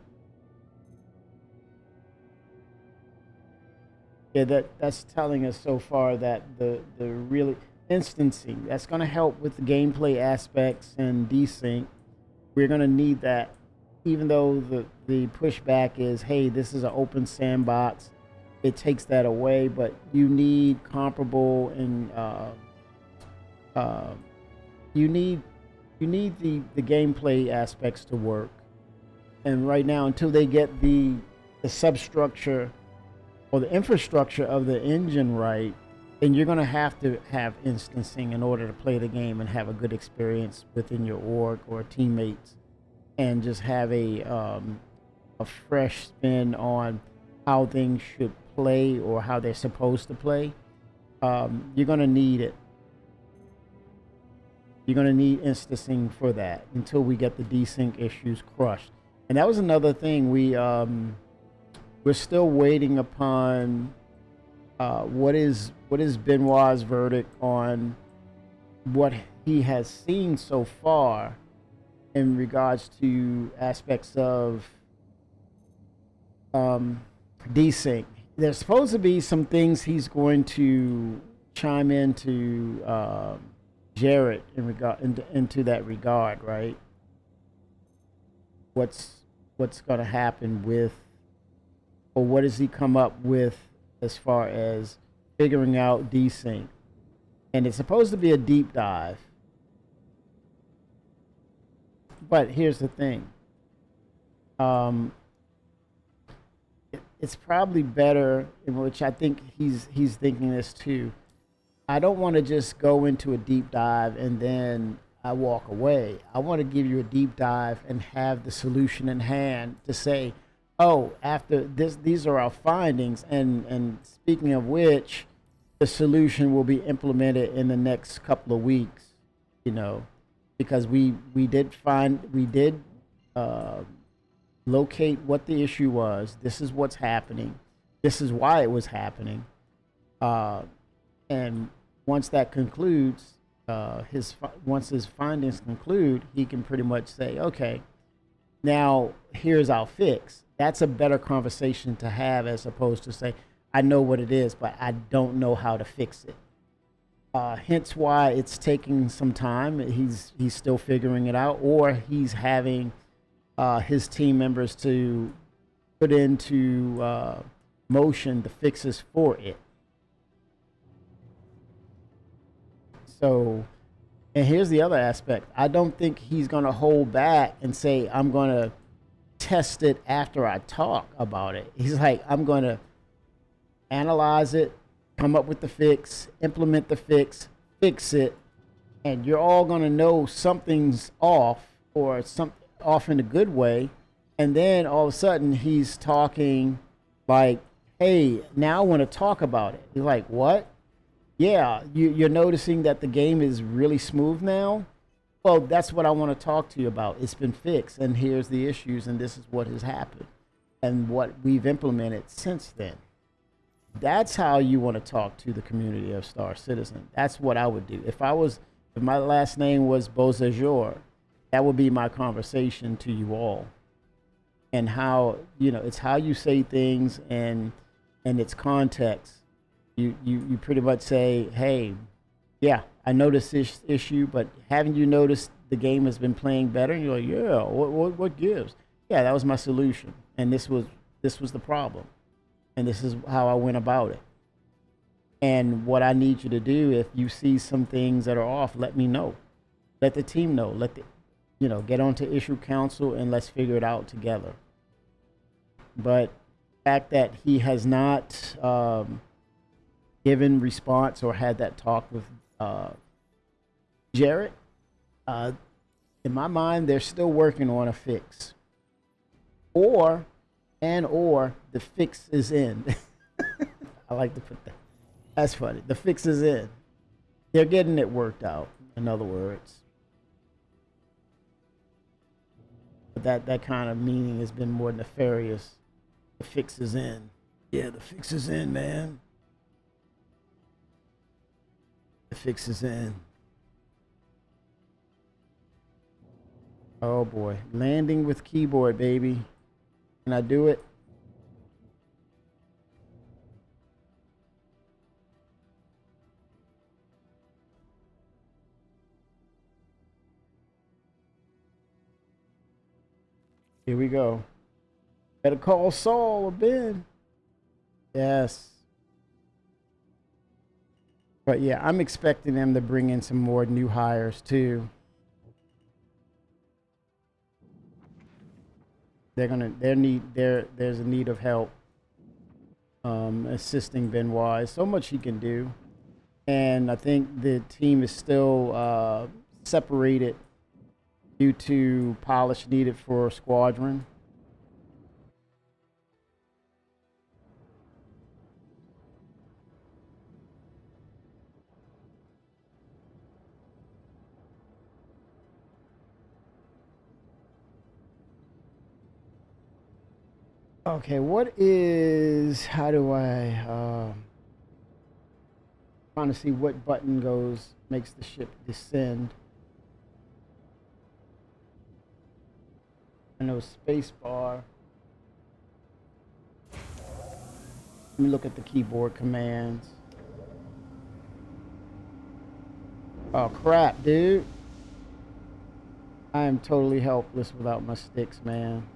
yeah, that's telling us so far that the really instancing that's going to help with the gameplay aspects and desync. We're going to need that, even though the pushback is, hey, this is an open sandbox. It takes that away, but you need comparable and uh, you need the gameplay aspects to work. And right now, until they get the substructure or the infrastructure of the engine right, then you're going to have instancing in order to play the game and have a good experience within your org or teammates, and just have a fresh spin on how things should play or how they're supposed to play, you're going to need it. You're going to need instancing for that until we get the desync issues crushed. And that was another thing. We're still waiting upon what is Benoit's verdict on what he has seen so far in regards to aspects of desync. There's supposed to be some things he's going to chime into Jarrett into that regard, right? What's going to happen with, or what does he come up with as far as figuring out desync? And it's supposed to be a deep dive. But here's the thing. It's probably better, in which I think he's thinking this too. I don't want to just go into a deep dive and then I walk away. I want to give you a deep dive and have the solution in hand to say, oh, after this, these are our findings. And speaking of which, the solution will be implemented in the next couple of weeks, because we did locate what the issue was. This is what's happening. This is why it was happening. And once that concludes, once his findings conclude, he can pretty much say, okay, now here's our fix. That's a better conversation to have as opposed to say, I know what it is, but I don't know how to fix it. Hence why it's taking some time. He's still figuring it out, or he's having his team members to put into motion the fixes for it. So, and here's the other aspect. I don't think he's going to hold back and say, I'm going to test it after I talk about it. He's like, I'm going to analyze it, come up with the fix, implement the fix it, and you're all going to know something's off, or something off in a good way. And then all of a sudden he's talking like, hey, now I want to talk about it. You're like, what? Yeah, you're noticing that the game is really smooth now? Well, that's what I want to talk to you about. It's been fixed, and here's the issues, and this is what has happened, and what we've implemented since then. That's how you want to talk to the community of Star Citizen. That's what I would do. If my last name was Beausejour, that would be my conversation to you all. And how, it's how you say things and its context. You pretty much say, hey, yeah, I noticed this issue, but haven't you noticed the game has been playing better? And you're like, yeah, what gives? Yeah, that was my solution. And this was the problem. And this is how I went about it. And what I need you to do, if you see some things that are off, let me know. Let the team know. Get onto issue council and let's figure it out together. But the fact that he has not given response or had that talk with Jarrett, in my mind, they're still working on a fix. Or the fix is in. I like to put that. That's funny. The fix is in. They're getting it worked out, in other words. But that kind of meaning has been more nefarious. The fix is in. Yeah, the fix is in, man. The fix is in. Oh boy. Landing with keyboard, baby. Can I do it? Here we go. Better call Saul or Ben. Yes. But yeah, I'm expecting them to bring in some more new hires too. There's a need of help assisting Benoit. So much he can do. And I think the team is still separated due to polish needed for Squadron. Okay, what is, how do I, trying to see what button goes, makes the ship descend. I know space bar. Let me look at the keyboard commands. Oh crap, dude. I am totally helpless without my sticks, man.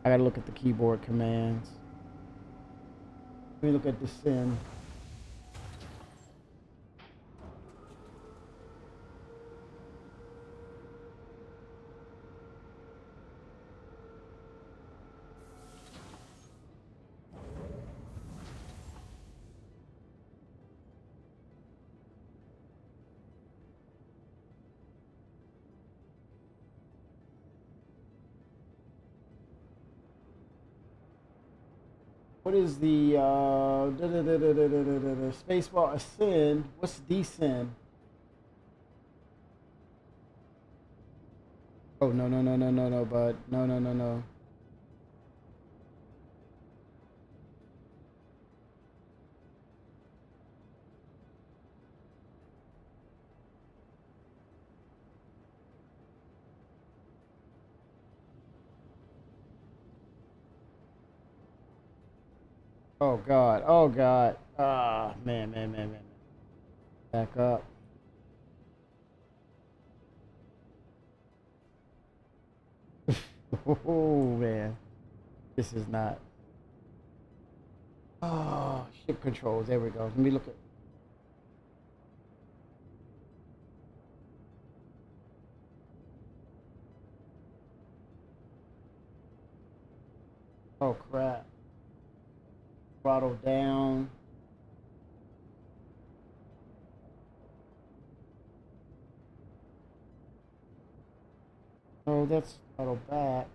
I gotta look at the keyboard commands. Let me look at descend. What is the spacebar ascend? What's descend? Oh no no no no no no, bud. No no no no. Oh god. Oh god. Ah man man man man man. Back up. Oh man. This is not. Oh, ship controls. There we go. Let me look at. Oh crap. Throttle down. Oh, that's throttle back.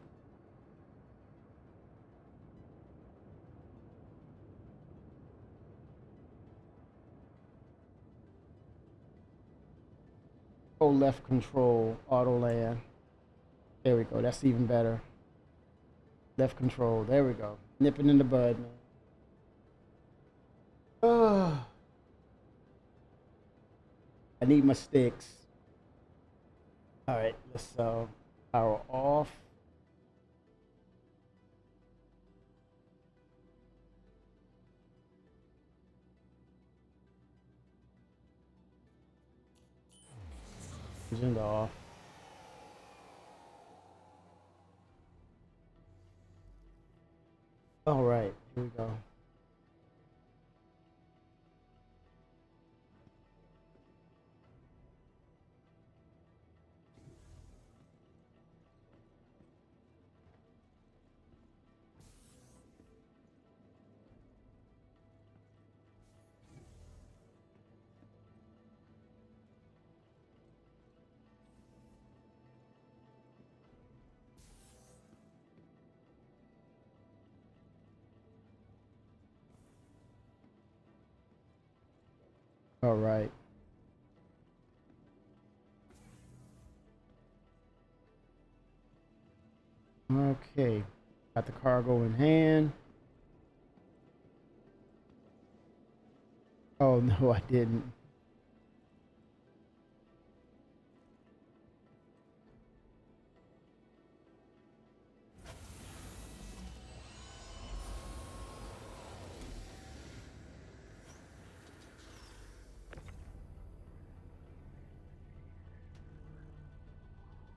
Oh, left control. Auto land. There we go. That's even better. Left control. There we go. Nipping in the bud, man. Oh, I need my sticks. All right, let's power off. Engine off. All right, here we go. All right. Okay. Got the cargo in hand. Oh no, I didn't.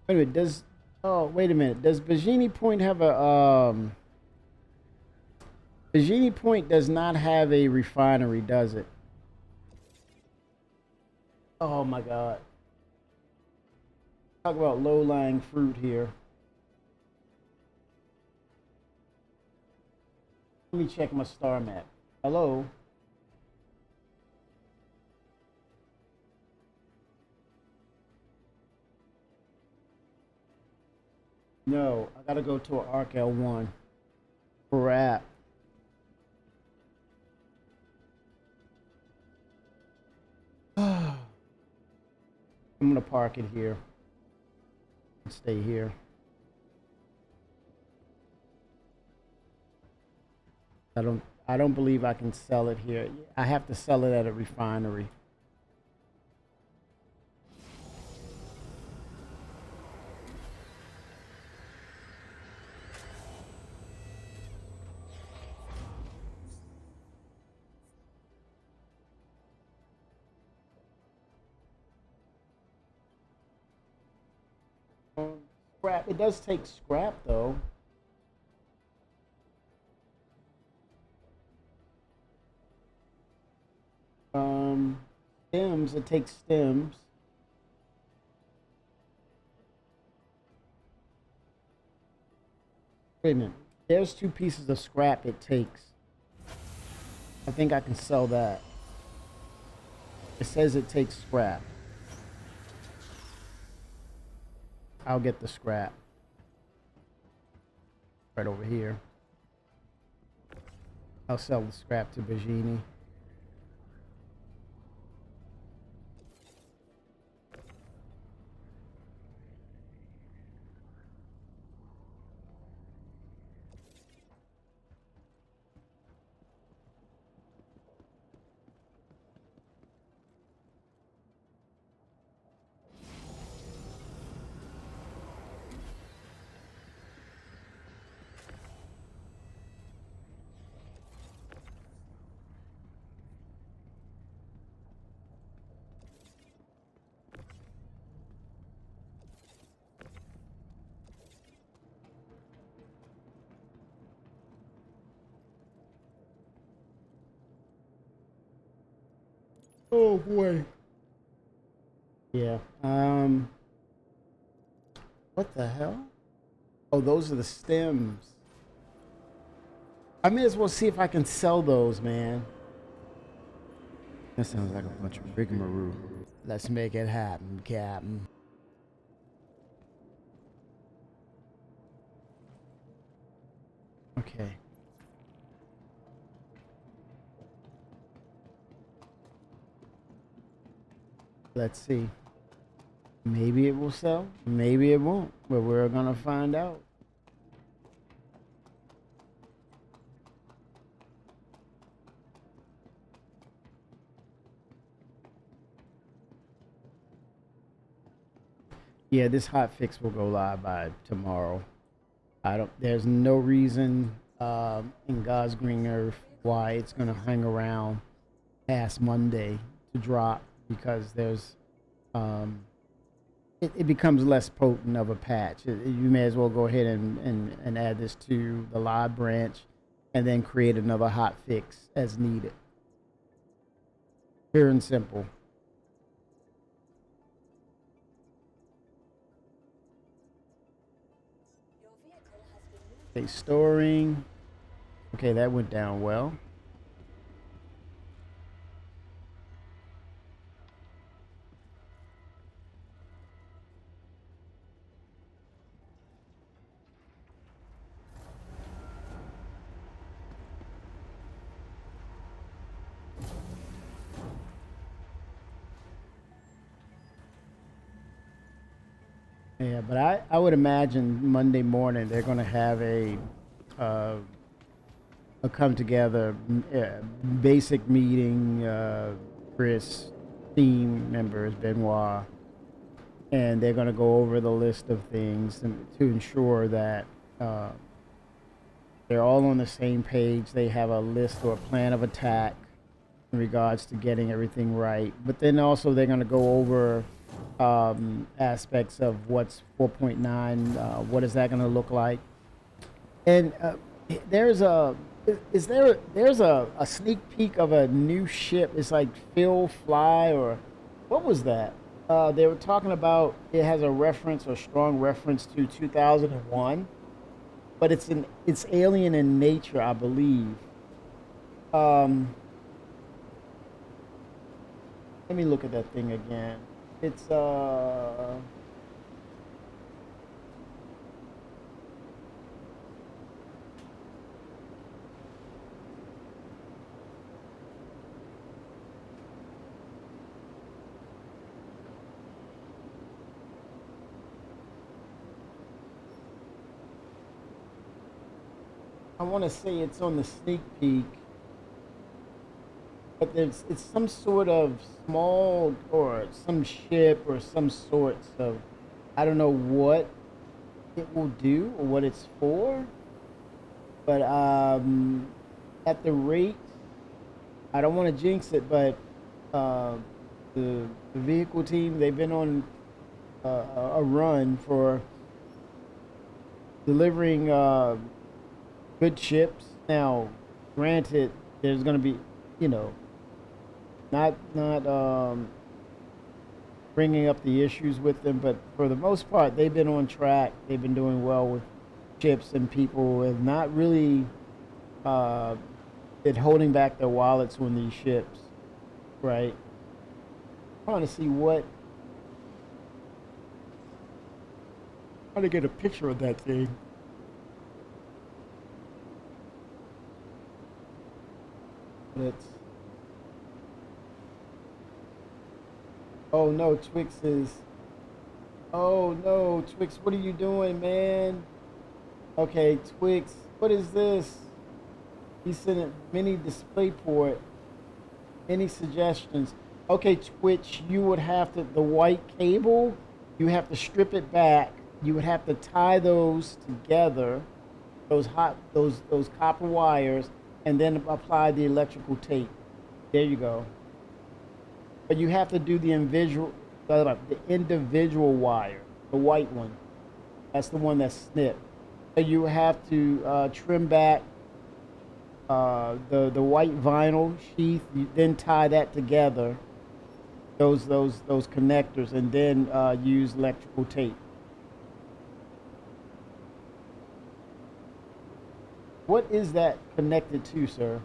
Wait a minute. Does Oh wait a minute. Does Bajini Point have a Bajini Point does not have a refinery, does it? Oh my god. Talk about low-lying fruit here. Let me check my star map. Hello? No, I gotta go to an Arc L1. Crap. I'm gonna park it here. Stay here. I don't believe I can sell it here. I have to sell it at a refinery. Scrap. It does take scrap though. Um, stems. It takes stems. Wait a minute. There's two pieces of scrap it takes. I think I can sell that. It says it takes scrap. I'll get the scrap right over here. I'll sell the scrap to Bajini. Oh boy. Yeah. What the hell? Oh, those are the stems. I may as well see if I can sell those, man. That sounds like a bunch of rigmarole. Let's make it happen, Captain. Okay. Let's see. Maybe it will sell. Maybe it won't. But we're gonna find out. Yeah, this hot fix will go live by tomorrow. I don't. There's no reason in God's green earth why it's gonna hang around past Monday to drop because um, it becomes less potent of a patch. You may as well go ahead and add this to the live branch and then create another hot fix as needed. Pure and simple. Okay, storing. Okay, that went down well. Yeah, but I would imagine Monday morning they're going to have uh, a come together basic meeting. Chris, team members, Benoit, and they're going to go over the list of things to ensure that uh, they're all on the same page. They have a list or a plan of attack in regards to getting everything right. But then also they're going to go over aspects of what's 4.9. What is that going to look like? And there's a there's a sneak peek of a new ship. It's like Phil Fly or what was that? They were talking about it has a reference or strong reference to 2001, but it's alien in nature, I believe. Um, Let me look at that thing again. It's I want to say it's on the sneak peek, but it's some sort of small or some ship or some sorts of, I don't know what it will do or what it's for, but at the rate, I don't want to jinx it, but uh, the vehicle team, they've been on a run for delivering good ships. Now, granted, there's going to be, you know, not bringing up the issues with them, but for the most part, they've been on track. They've been doing well with ships, and people have not really uh, been holding back their wallets on these ships, right? Trying to see what, trying to get a picture of that thing. But it's, oh no, Twix is, oh no, Twix, what are you doing, man? Okay, Twix, what is this? He sent a mini display port. Any suggestions? Okay, Twitch, you would have to, the white cable, you have to strip it back. You would have to tie those together, those copper wires, and then apply the electrical tape. There you go. But you have to do the individual wire, the white one. That's the one that's snipped. So you have to trim back the white vinyl sheath. You then tie that together, those connectors, and then use electrical tape. What is that connected to, sir?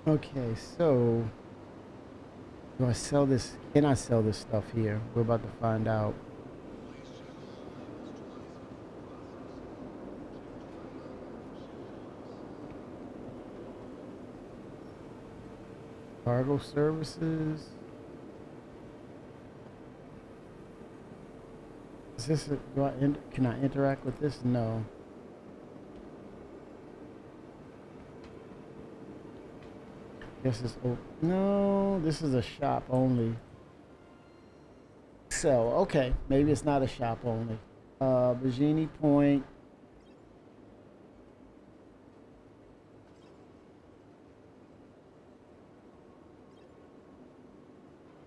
Okay, so do I sell this? Can I sell this stuff here? We're about to find out. Cargo services. Is this can I interact with this? No. This is no. This is a shop only. Sell. Okay, maybe it's not a shop only. Virginie Point.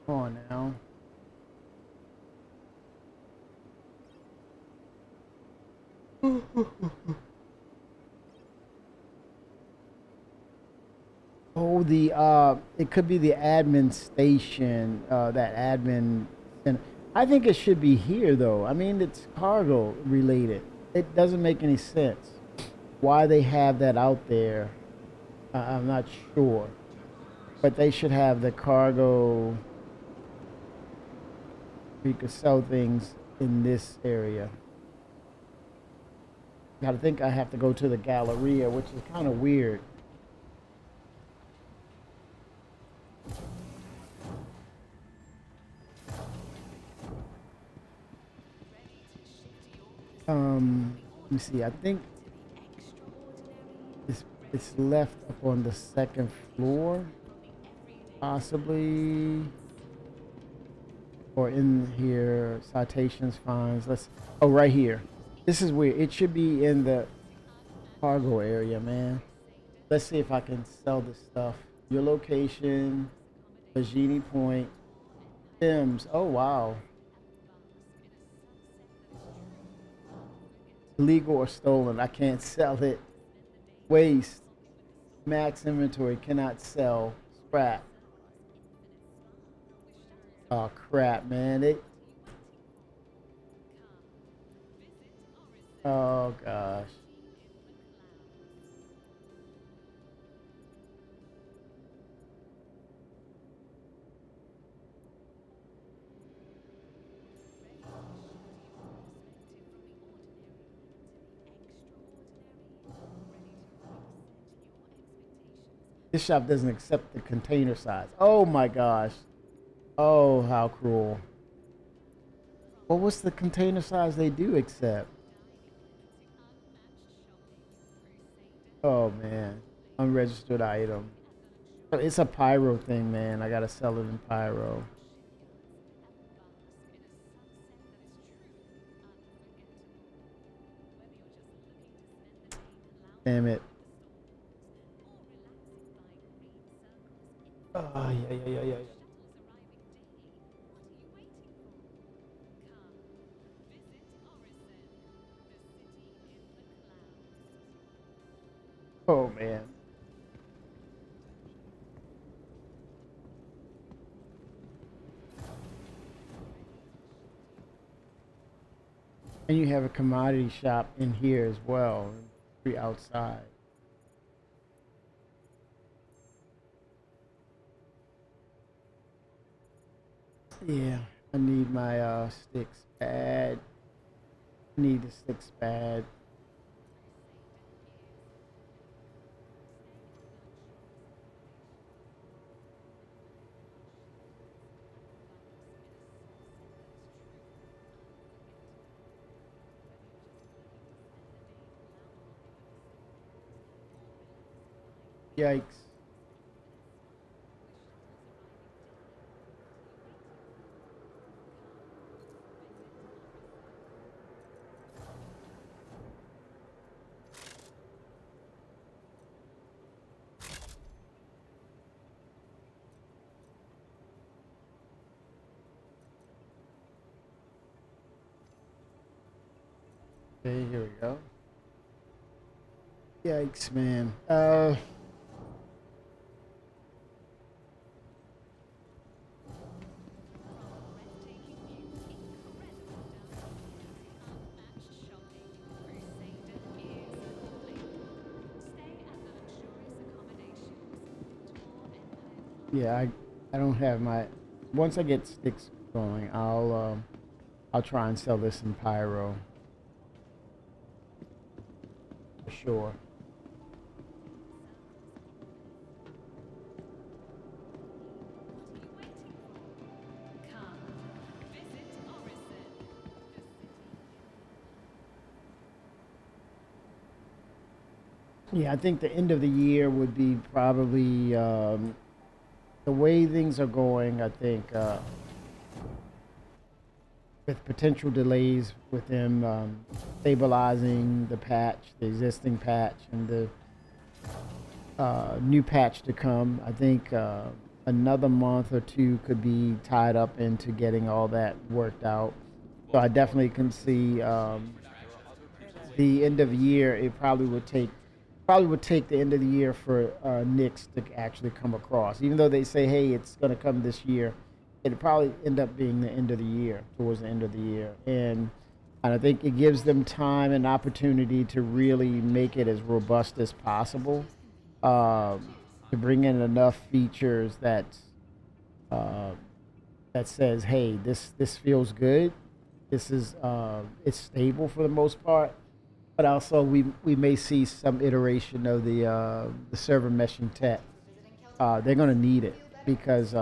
Come on now. Oh, the it could be the admin station, that admin center. I think it should be here though. I mean, it's cargo related. It doesn't make any sense why they have that out there. I'm not sure, but they should have the cargo. You could sell things in this area. Gotta think I have to go to the Galleria, which is kind of weird. Let me see. I think it's left up on the second floor, possibly, or in here. Citations, fines. Let's. Oh, right here. This is weird. It should be in the cargo area, man. Let's see if I can sell this stuff. Your location, Virginia Point, Sims. Oh wow, illegal or stolen. I can't sell it. Waste. Max inventory cannot sell. Scrap. Oh crap, man. It. Oh gosh. This shop doesn't accept the container size. Oh my gosh. Oh, how cruel. Well, what's the container size they do accept? Oh man. Unregistered item. It's a pyro thing, man. I gotta sell it in pyro. Damn it. Oh, yeah, yeah, yeah, yeah. Oh man. And you have a commodity shop in here as well, free outside. Yeah, I need my sticks bad. Need the sticks bad. Yikes. Okay, here we go. Yikes, man. Yeah, I don't have my. Once I get sticks going, I'll try and sell this in pyro for sure. Yeah, I think the end of the year would be probably the way things are going. I think with potential delays with them stabilizing the patch, the existing patch, and the new patch to come. I think another month or two could be tied up into getting all that worked out. So I definitely can see the end of the year. It probably would take the end of the year for Knicks to actually come across. Even though they say, hey, it's going to come this year, it'd probably end up being the end of the year, towards the end of the year. And I think it gives them time and opportunity to really make it as robust as possible, to bring in enough features uh, that says, hey, this feels good. This is it's stable for the most part, but also we may see some iteration of the server meshing tech. They're going to need it because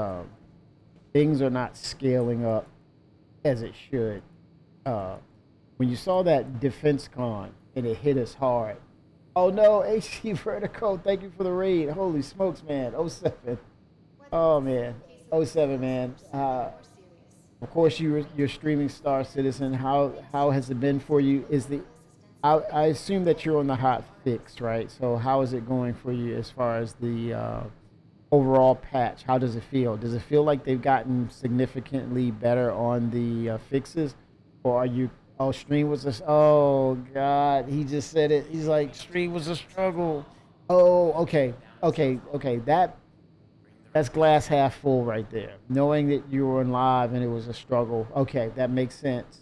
things are not scaling up as it should. Uh, when you saw that defense con and it hit us hard, oh no, HC Vertical, thank you for the raid. Holy smokes, man. Oh 07. Oh man. Oh 07, man. Of course, you're streaming Star Citizen. How has it been for you? Is the I assume that you're on the hot fix, right? So how is it going for you as far as the overall patch? How does it feel? Does it feel like they've gotten significantly better on the fixes, or are you? Oh, stream was a. Oh God, he just said it. He's like, stream was a struggle. Oh, okay, okay. That's glass half full right there. Knowing that you were in live and it was a struggle. Okay, that makes sense.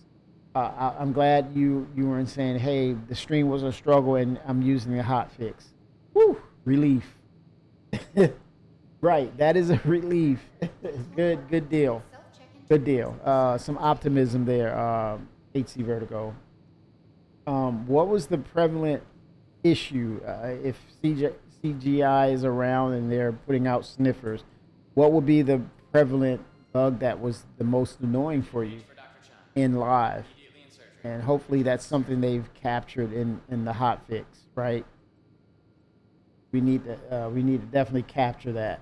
I'm glad you weren't saying, hey, the stream was a struggle and I'm using a hot fix. Woo, relief. Right, that is a relief. Good deal. Good deal. Some optimism there, HC Vertigo. What was the prevalent issue if CGI is around and they're putting out sniffers? What would be the prevalent bug that was the most annoying for you in live? And hopefully that's something they've captured in the hot fix, right? We need to definitely capture that.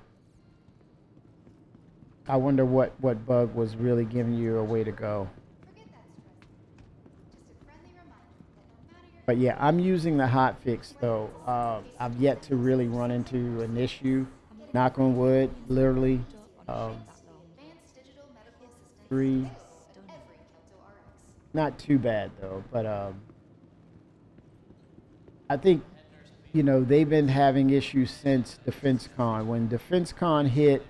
I wonder what bug was really giving you a way to go. But yeah, I'm using the hot fix though. I've yet to really run into an issue. Knock on wood, literally. Um, three, not too bad though. But I think they've been having issues since DefenseCon. When DefenseCon hit,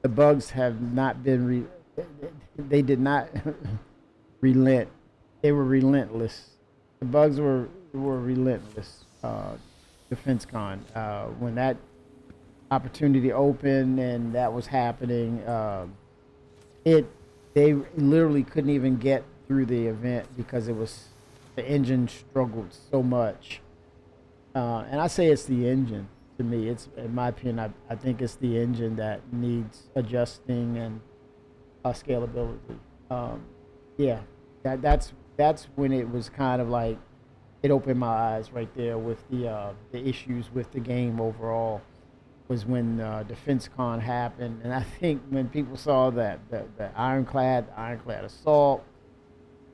the bugs have not been. They did not relent. They were relentless. The bugs were relentless. DefenseCon, when that opportunity opened and that was happening, it they literally couldn't even get through the event because the engine struggled so much. And I say it's the engine. To me, it's in my opinion. I think it's the engine that needs adjusting and scalability. Yeah, that's when it was kind of like it opened my eyes right there with the issues with the game overall. Was when DefenseCon happened, and I think when people saw that the ironclad assault,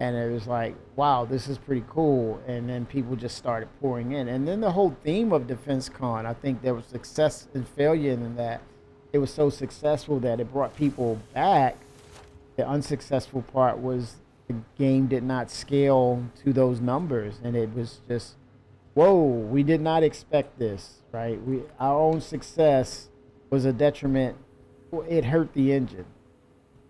and it was like, wow, this is pretty cool. And then people just started pouring in, and then the whole theme of DefenseCon, I think there was success and failure in that. It was so successful that it brought people back. The unsuccessful part was the game did not scale to those numbers, and it was just, whoa, we did not expect this, right? Our own success was a detriment. It hurt the engine.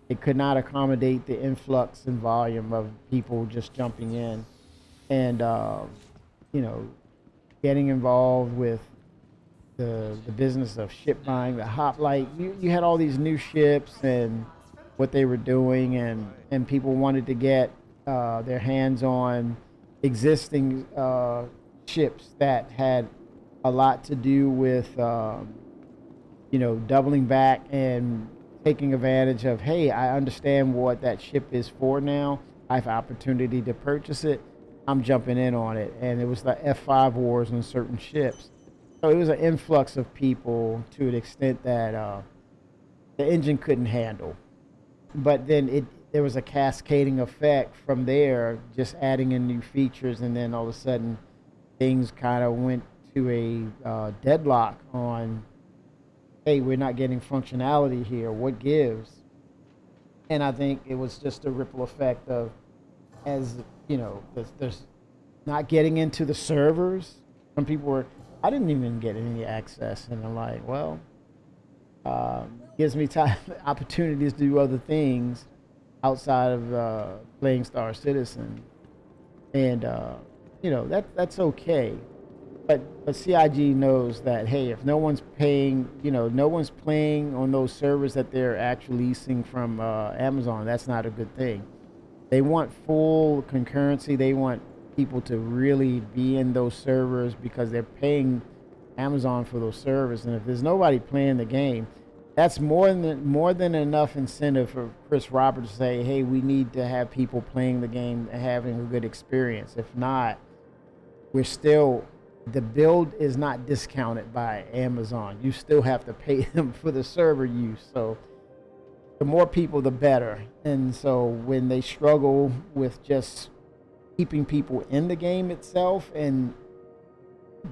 It could not accommodate the influx and volume of people just jumping in, and you know, getting involved with the business of ship buying, the hoplite. You had all these new ships and what they were doing, and people wanted to get their hands on existing ships that had a lot to do with doubling back and taking advantage of, hey, I understand what that ship is for now. I have opportunity to purchase it. I'm jumping in on it. And it was the F5 wars on certain ships. So it was an influx of people to an extent that the engine couldn't handle. But then there was a cascading effect from there, just adding in new features, and then all of a sudden things kind of went to a deadlock on, hey, we're not getting functionality here. What gives? And I think it was just a ripple effect of, as you know, there's not getting into the servers. Some people were, I didn't even get any access, and I'm like, well, gives me time, opportunities to do other things outside of playing Star Citizen, and that's okay. But CIG knows that, hey, if no one's paying, no one's playing on those servers that they're actually leasing from Amazon, that's not a good thing. They want full concurrency. They want people to really be in those servers because they're paying Amazon for those servers. And if there's nobody playing the game, that's more than enough incentive for Chris Roberts to say, hey, we need to have people playing the game and having a good experience. If not, the build is not discounted by Amazon. You still have to pay them for the server use. So the more people, the better. And so when they struggle with just keeping people in the game itself, and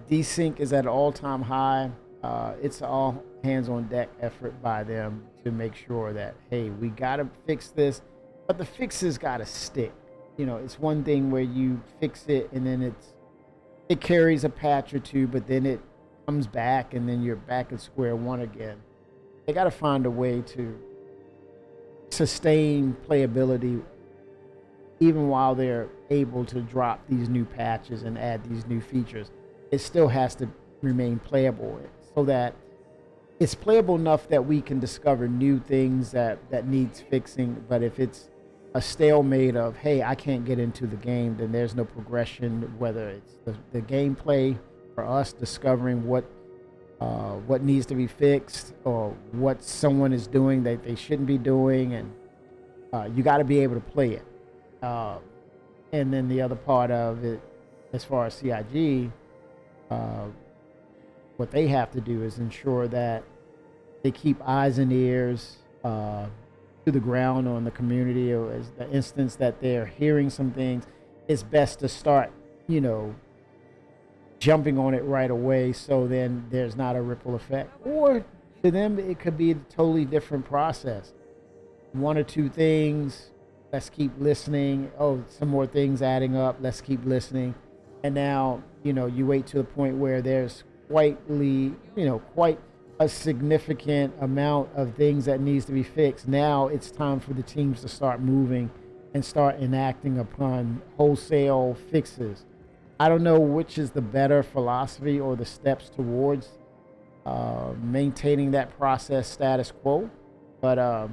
desync is at an all-time high. It's all hands on deck effort by them to make sure that, hey, we gotta fix this, but the fixes gotta stick. You know, it's one thing where you fix it and then it carries a patch or two, but then it comes back and then you're back at square one again. They gotta find a way to sustain playability even while they're able to drop these new patches and add these new features. It still has to remain playable so that it's playable enough that we can discover new things that needs fixing. But if it's a stalemate of, hey, I can't get into the game, then there's no progression, whether it's the gameplay or us discovering what needs to be fixed or what someone is doing that they shouldn't be doing. And you got to be able to play it. And then the other part of it, as far as CIG, what they have to do is ensure that they keep eyes and ears to the ground on the community. Or as the instance that they're hearing some things, it's best to start, jumping on it right away, so then there's not a ripple effect. Or to them, it could be a totally different process. One or two things, let's keep listening. Oh, some more things adding up, let's keep listening. And now, you wait to the point where there's quite a significant amount of things that needs to be fixed. Now it's time for the teams to start moving and start enacting upon wholesale fixes. I don't know which is the better philosophy or the steps towards maintaining that process status quo, but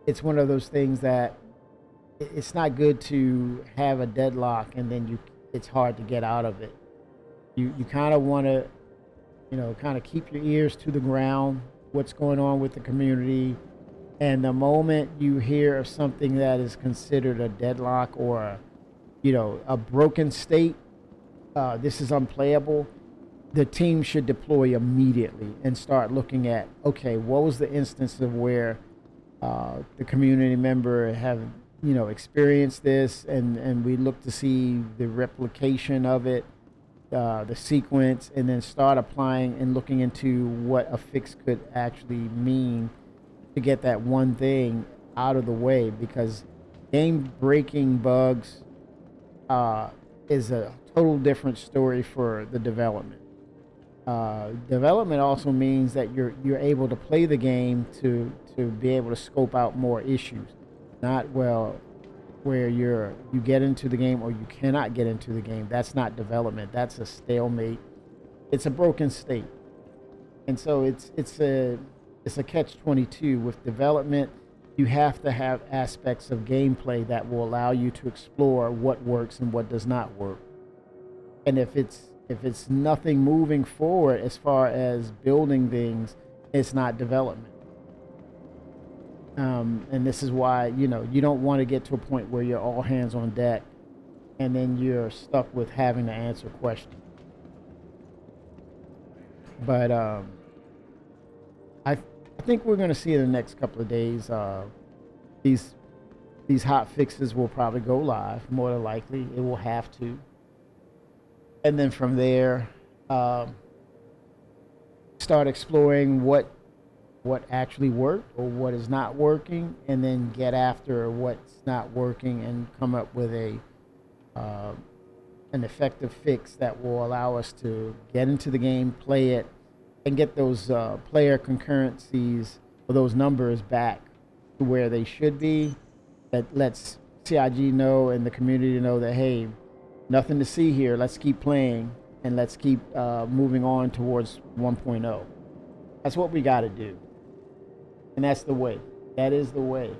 it's one of those things that it's not good to have a deadlock and then it's hard to get out of it. You kind of want to, kind of keep your ears to the ground, what's going on with the community. And the moment you hear of something that is considered a deadlock or, a broken state, this is unplayable, the team should deploy immediately and start looking at, okay, what was the instance of where the community member have, experienced this, and we look to see the replication of it, the sequence, and then start applying and looking into what a fix could actually mean to get that one thing out of the way. Because game breaking bugs is a total different story for the development. Development also means that you're able to play the game to be able to scope out more issues, not where you get into the game or you cannot get into the game. That's not development. That's a stalemate. It's a broken state. And so it's a catch-22 with development. You have to have aspects of gameplay that will allow you to explore what works and what does not work. And if it's nothing moving forward as far as building things, it's not development. And this is why, you don't want to get to a point where you're all hands on deck and then you're stuck with having to answer questions. But I think we're going to see in the next couple of days, these hot fixes will probably go live. More than likely, it will have to. And then from there, start exploring what actually worked or what is not working, and then get after what's not working and come up with an effective fix that will allow us to get into the game, play it, and get those player concurrencies or those numbers back to where they should be. That lets CIG know and the community know that, hey, nothing to see here. Let's keep playing and let's keep moving on towards 1.0. That's what we got to do. And that's the way. That is the way.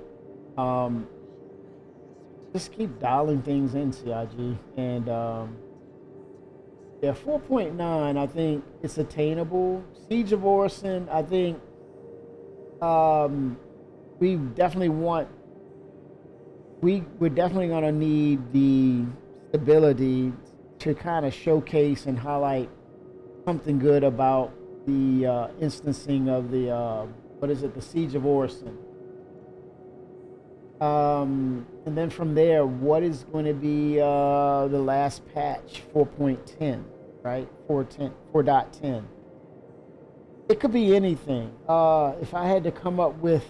Just keep dialing things in, CIG. And 4.9, I think it's attainable. Siege of Orison, I think we're definitely going to need the stability to kind of showcase and highlight something good about the instancing of the the Siege of Orison. And then from there, what is going to be the last patch? 4.10, right? 4.10, 4.10. It could be anything. If I had to come up with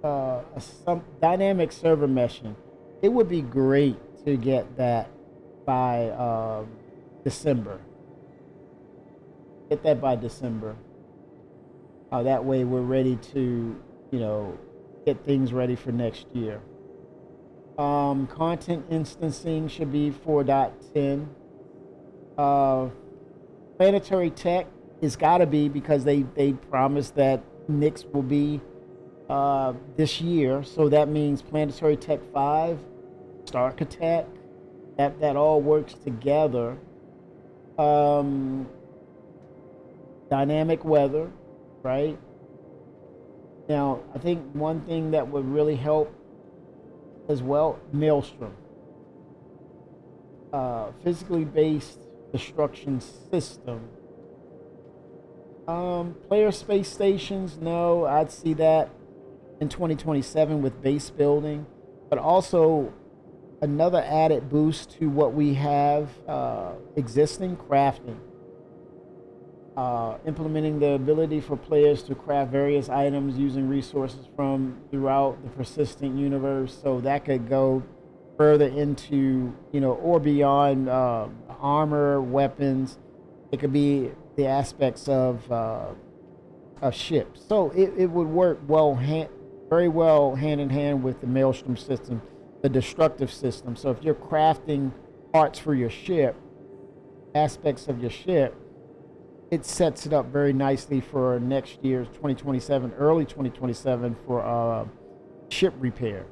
some dynamic server meshing, it would be great to get that by December. Get that by December. That way we're ready to, you know, get things ready for next year. Content instancing should be 4.10. Planetary tech is got to be because they promised that Nix will be this year. So that means Planetary Tech 5, Stark that all works together. Um, Dynamic weather, right? Now, I think one thing that would really help as well, Maelstrom, physically based destruction system. Player space stations, no, I'd see that in 2027 with base building, but also another added boost to what we have existing crafting. Implementing the ability for players to craft various items using resources from throughout the persistent universe. So that could go further into, you know, or beyond armor, weapons. It could be the aspects of ships. So it would work very well hand in hand with the Maelstrom system, the destructive system. So if you're crafting parts for your ship, aspects of your ship, it sets it up very nicely for next year's 2027, early 2027 for ship repair.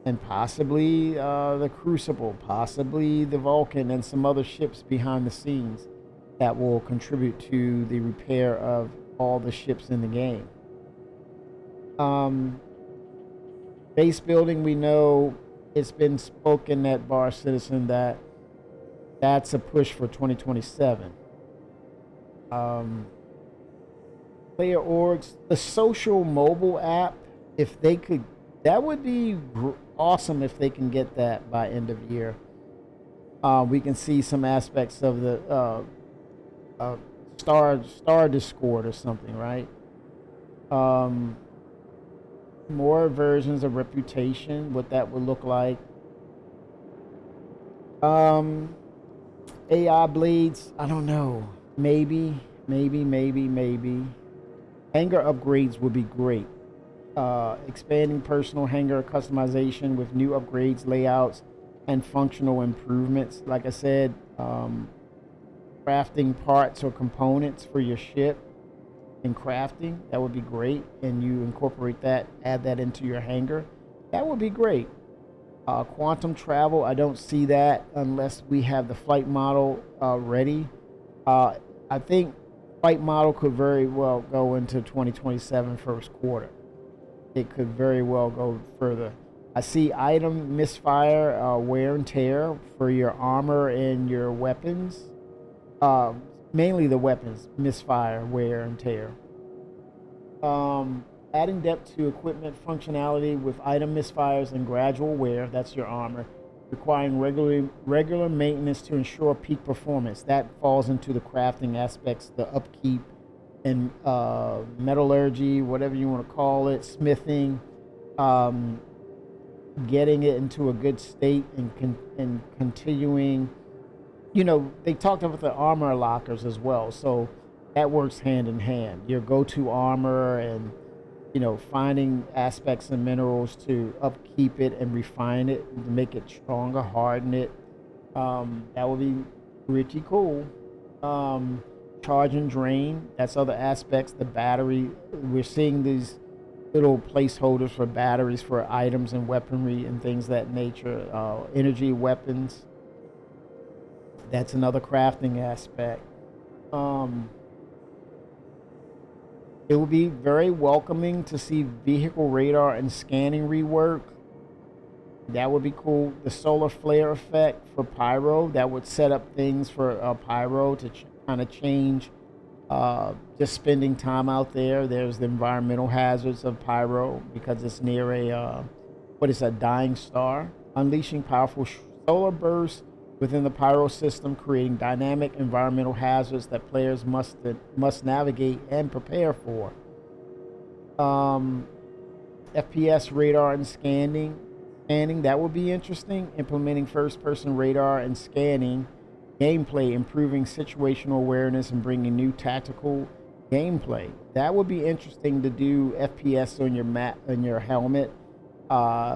And possibly the Crucible, possibly the Vulcan, and some other ships behind the scenes that will contribute to the repair of all the ships in the game. Base building, we know it's been spoken at Bar Citizen that that's a push for 2027. Player orgs, the social mobile app, if they could, that would be awesome if they can get that by end of year. We can see some aspects of the Star Discord or something, right? More versions of Reputation, what that would look like. AI blades, I don't know. Maybe. Hangar upgrades would be great. Expanding personal hangar customization with new upgrades, layouts, and functional improvements. Like I said, crafting parts or components for your ship and crafting, that would be great. And you incorporate that, add that into your hangar. That would be great. Quantum travel, I don't see that unless we have the flight model ready. I think flight model could very well go into 2027 first quarter. It could very well go further. I see item misfire, wear and tear for your armor and your weapons. Mainly the weapons, misfire, wear and tear. Adding depth to equipment functionality with item misfires and gradual wear, that's your armor, requiring regular maintenance to ensure peak performance. That falls into the crafting aspects, the upkeep and metallurgy, whatever you want to call it, smithing, getting it into a good state and continuing. You know, they talked about the armor lockers as well, so that works hand in hand. Your go-to armor and, you know, finding aspects and minerals to upkeep it and refine it to make it stronger, harden it. That would be pretty cool. Charge and drain, that's other aspects. The battery, we're seeing these little placeholders for batteries for items and weaponry and things of that nature. Energy weapons, that's another crafting aspect. It will be very welcoming to see vehicle radar and scanning rework. That would be cool. The solar flare effect for pyro, that would set up things for pyro to kind of change just spending time out there. There's the environmental hazards of pyro because it's near what is a dying star, unleashing powerful solar bursts within the pyro system, creating dynamic environmental hazards that players must navigate and prepare for. Um, FPS radar and scanning that would be interesting. Implementing first-person radar and scanning gameplay, improving situational awareness and bringing new tactical gameplay. That would be interesting to do FPS on your map, on your helmet.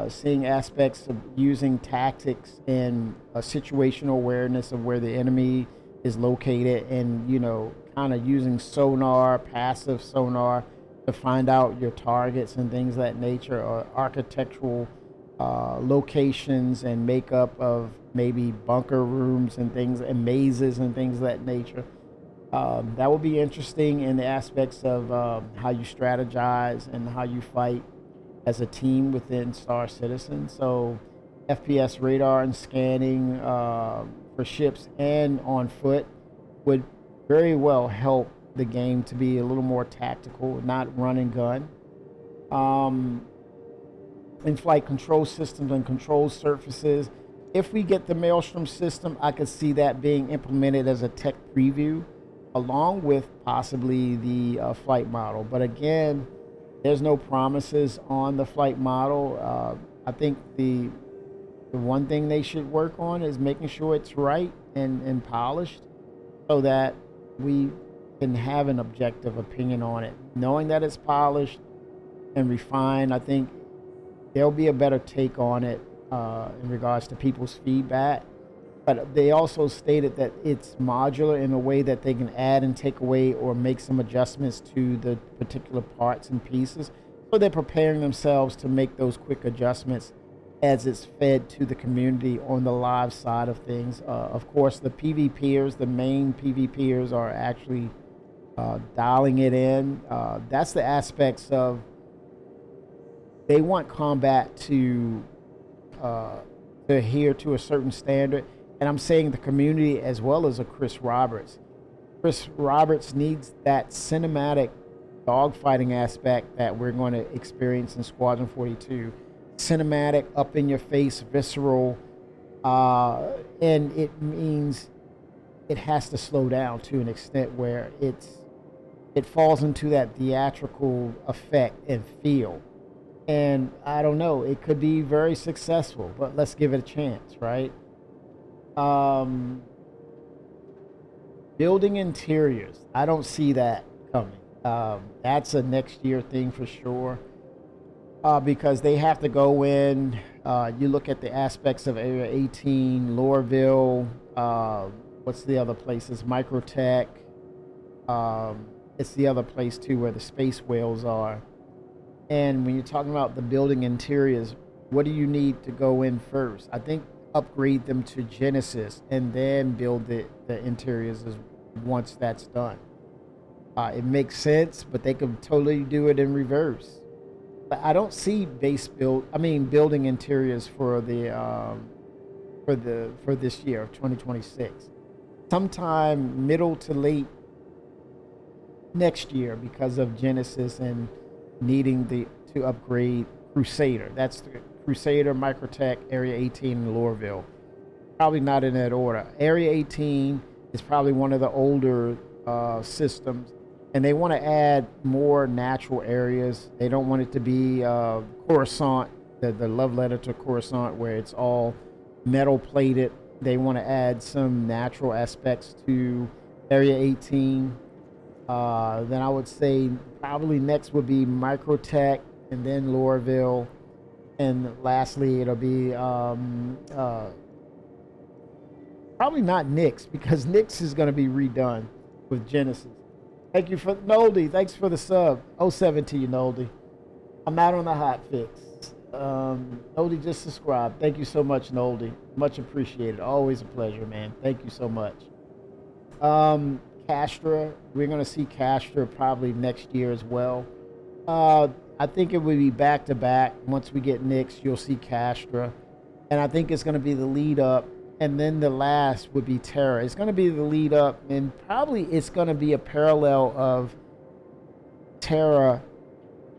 Seeing aspects of using tactics and situational awareness of where the enemy is located, and kind of using sonar, passive sonar, to find out your targets and things of that nature, or architectural locations and makeup of maybe bunker rooms and things, and mazes and things of that nature. That would be interesting in the aspects of how you strategize and how you fight as a team within Star Citizen. So, FPS radar and scanning for ships and on foot would very well help the game to be a little more tactical, not run and gun. In-flight control systems and control surfaces. If we get the Maelstrom system, I could see that being implemented as a tech preview, along with possibly the flight model. But again, there's no promises on the flight model. I think the one thing they should work on is making sure it's right and polished, so that we can have an objective opinion on it. Knowing that it's polished and refined, I think there'll be a better take on it in regards to people's feedback. But they also stated that it's modular in a way that they can add and take away or make some adjustments to the particular parts and pieces. So they're preparing themselves to make those quick adjustments as it's fed to the community on the live side of things. Of course, the PvPers, the main PvPers, are actually dialing it in. That's the aspects of, they want combat to adhere to a certain standard. And I'm saying the community as well as a Chris Roberts. Chris Roberts needs that cinematic dogfighting aspect that we're going to experience in Squadron 42. Cinematic, up in your face, visceral, and it means it has to slow down to an extent where it falls into that theatrical effect and feel. And I don't know, it could be very successful, but let's give it a chance, right? Building interiors, I don't see that coming. That's a next year thing for sure, because they have to go in. You look at the aspects of Area 18, Lorville, what's the other places? Microtech. It's the other place too where the space whales are. And when you're talking about the building interiors, what do you need to go in first? I think upgrade them to Genesis and then build the interiors once that's done. It makes sense, but they could totally do it in reverse. But I don't see building interiors for this year of 2026. Sometime middle to late next year, because of Genesis and needing to upgrade Crusader. That's the Crusader, Microtech, Area 18, and Lorville. Probably not in that order. Area 18 is probably one of the older systems, and they want to add more natural areas. They don't want it to be Coruscant, the love letter to Coruscant, where it's all metal plated. They want to add some natural aspects to Area 18. Then I would say probably next would be Microtech, and then Lorville. And lastly, it'll be probably not Nyx, because Nyx is going to be redone with Genesis. Thank you for Noldy. Thanks for the sub. 07 to you, Noldy. I'm out on the HOTFIX. Noldy just subscribed. Thank you so much, Noldy. Much appreciated. Always a pleasure, man. Thank you so much. Castra, we're going to see Castra probably next year as well. I think it will be back to back. Once we get Nyx, you'll see Castra. And I think it's going to be the lead up. And then the last would be Terra. It's going to be the lead up. And probably it's going to be a parallel of Terra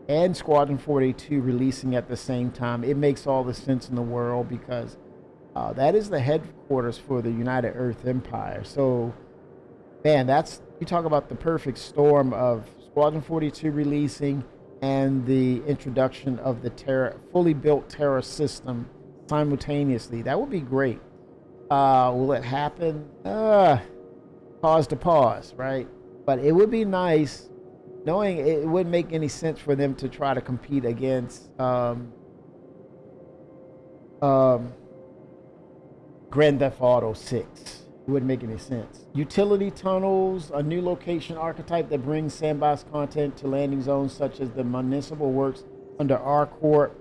and Squadron 42 releasing at the same time, it makes all the sense in the world because that is the headquarters for the United Earth Empire. So, man, that's you talk about the perfect storm of Squadron 42 releasing and the introduction of the Terra, fully built Terra system simultaneously. That would be great. Will it happen? Pause to pause, right? But it would be nice knowing it wouldn't make any sense for them to try to compete against um, Grand Theft Auto 6. It wouldn't make any sense. Utility tunnels, a new location archetype that brings sandbox content to landing zones such as the municipal works under R Corp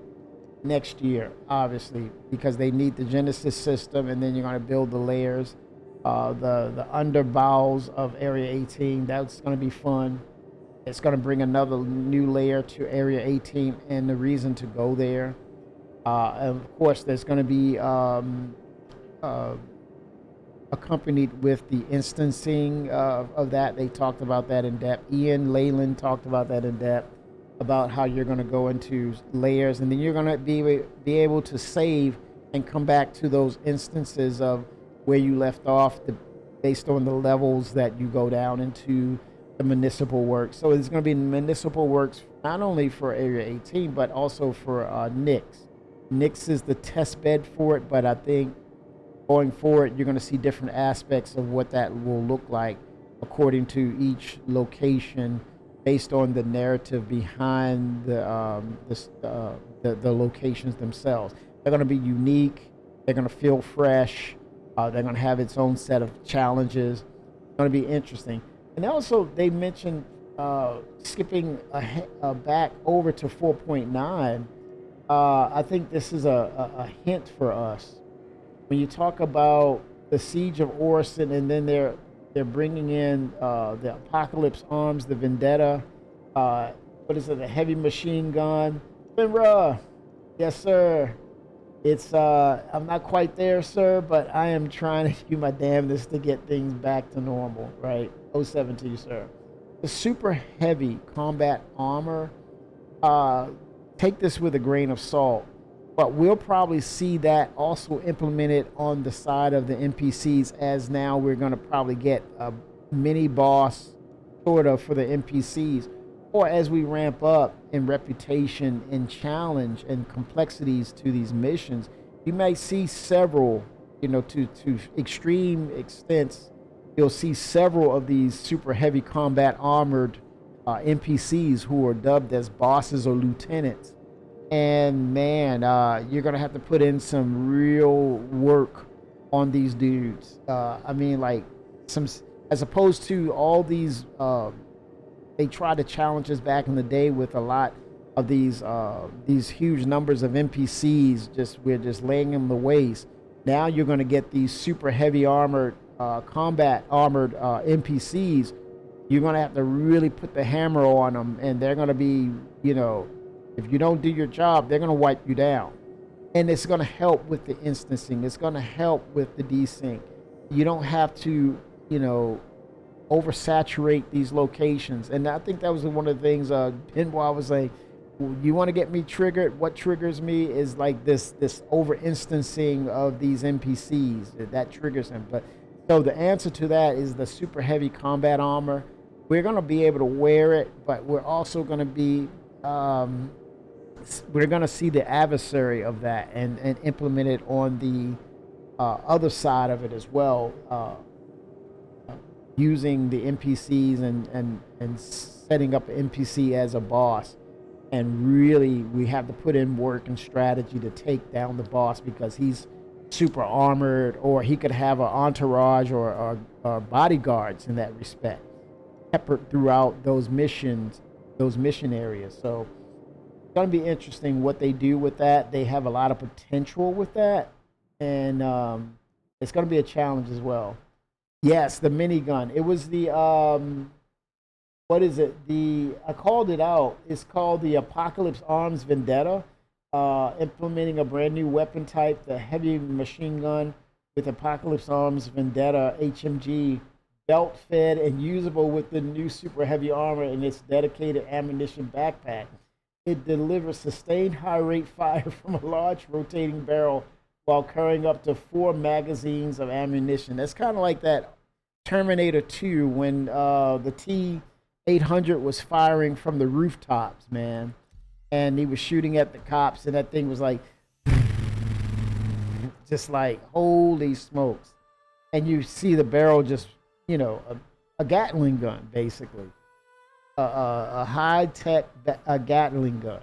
next year, obviously, because they need the Genesis system, and then you're going to build the layers, the under bowels of Area 18. That's going to be fun. It's going to bring another new layer to Area 18 and the reason to go there. And of course, there's going to be uh, accompanied with the instancing of that. They talked about that in depth. Ian Leyland talked about that in depth about how you're going to go into layers and then you're going to be able to save and come back to those instances of where you left off based on the levels that you go down into the municipal works. So it's going to be municipal works not only for Area 18 but also for Nix. Nix is the test bed for it, but I think going forward you're going to see different aspects of what that will look like according to each location based on the narrative behind the locations themselves. They're going to be unique. They're going to feel fresh. They're going to have its own set of challenges. It's going to be interesting. And also, they mentioned skipping back over to 4.9. I think this is a hint for us. When you talk about the Siege of Orison, and then they're bringing in the Apocalypse Arms, the Vendetta. What is it? The heavy machine gun. Finra, yes, sir. It's I'm not quite there, sir, but I am trying to do my damnedest to get things back to normal. Right? 07 to you, sir. The super heavy combat armor. Take this with a grain of salt. But we'll probably see that also implemented on the side of the NPCs, as now we're going to probably get a mini boss sort of for the NPCs, or as we ramp up in reputation and challenge and complexities to these missions, you may see several, to extreme extents, you'll see several of these super heavy combat armored NPCs who are dubbed as bosses or lieutenants. And man, you're gonna have to put in some real work on these dudes. I mean, like some, as opposed to all these. They tried to challenge us back in the day with a lot of these huge numbers of NPCs. We're just laying them the waste. Now you're gonna get these super heavy armored, combat armored NPCs. You're gonna have to really put the hammer on them, and they're gonna be, if you don't do your job, they're going to wipe you down. And it's going to help with the instancing. It's going to help with the desync. You don't have to, oversaturate these locations. And I think that was one of the things Benoit was like, you want to get me triggered? What triggers me is like this over instancing of these NPCs. That triggers him. But so the answer to that is the super heavy combat armor. We're going to be able to wear it, but we're also going to be we're going to see the adversary of that and implement it on the other side of it as well, using the NPCs and setting up an NPC as a boss. And really, we have to put in work and strategy to take down the boss because he's super armored, or he could have an entourage or bodyguards in that respect, peppered throughout those mission areas. So it's going to be interesting what they do with that. They have a lot of potential with that, and it's going to be a challenge as well. Yes, the minigun. It was the what is it? I called it out. It's called the Apocalypse Arms Vendetta, implementing a brand new weapon type, the heavy machine gun with Apocalypse Arms Vendetta HMG, belt fed and usable with the new super heavy armor in its dedicated ammunition backpack. It delivers sustained high rate fire from a large rotating barrel while carrying up to 4 magazines of ammunition. That's kind of like that Terminator 2 when the T 800 was firing from the rooftops, man. And he was shooting at the cops, and that thing was like, just like, holy smokes. And you see the barrel just, a Gatling gun, basically. A high tech a Gatling gun.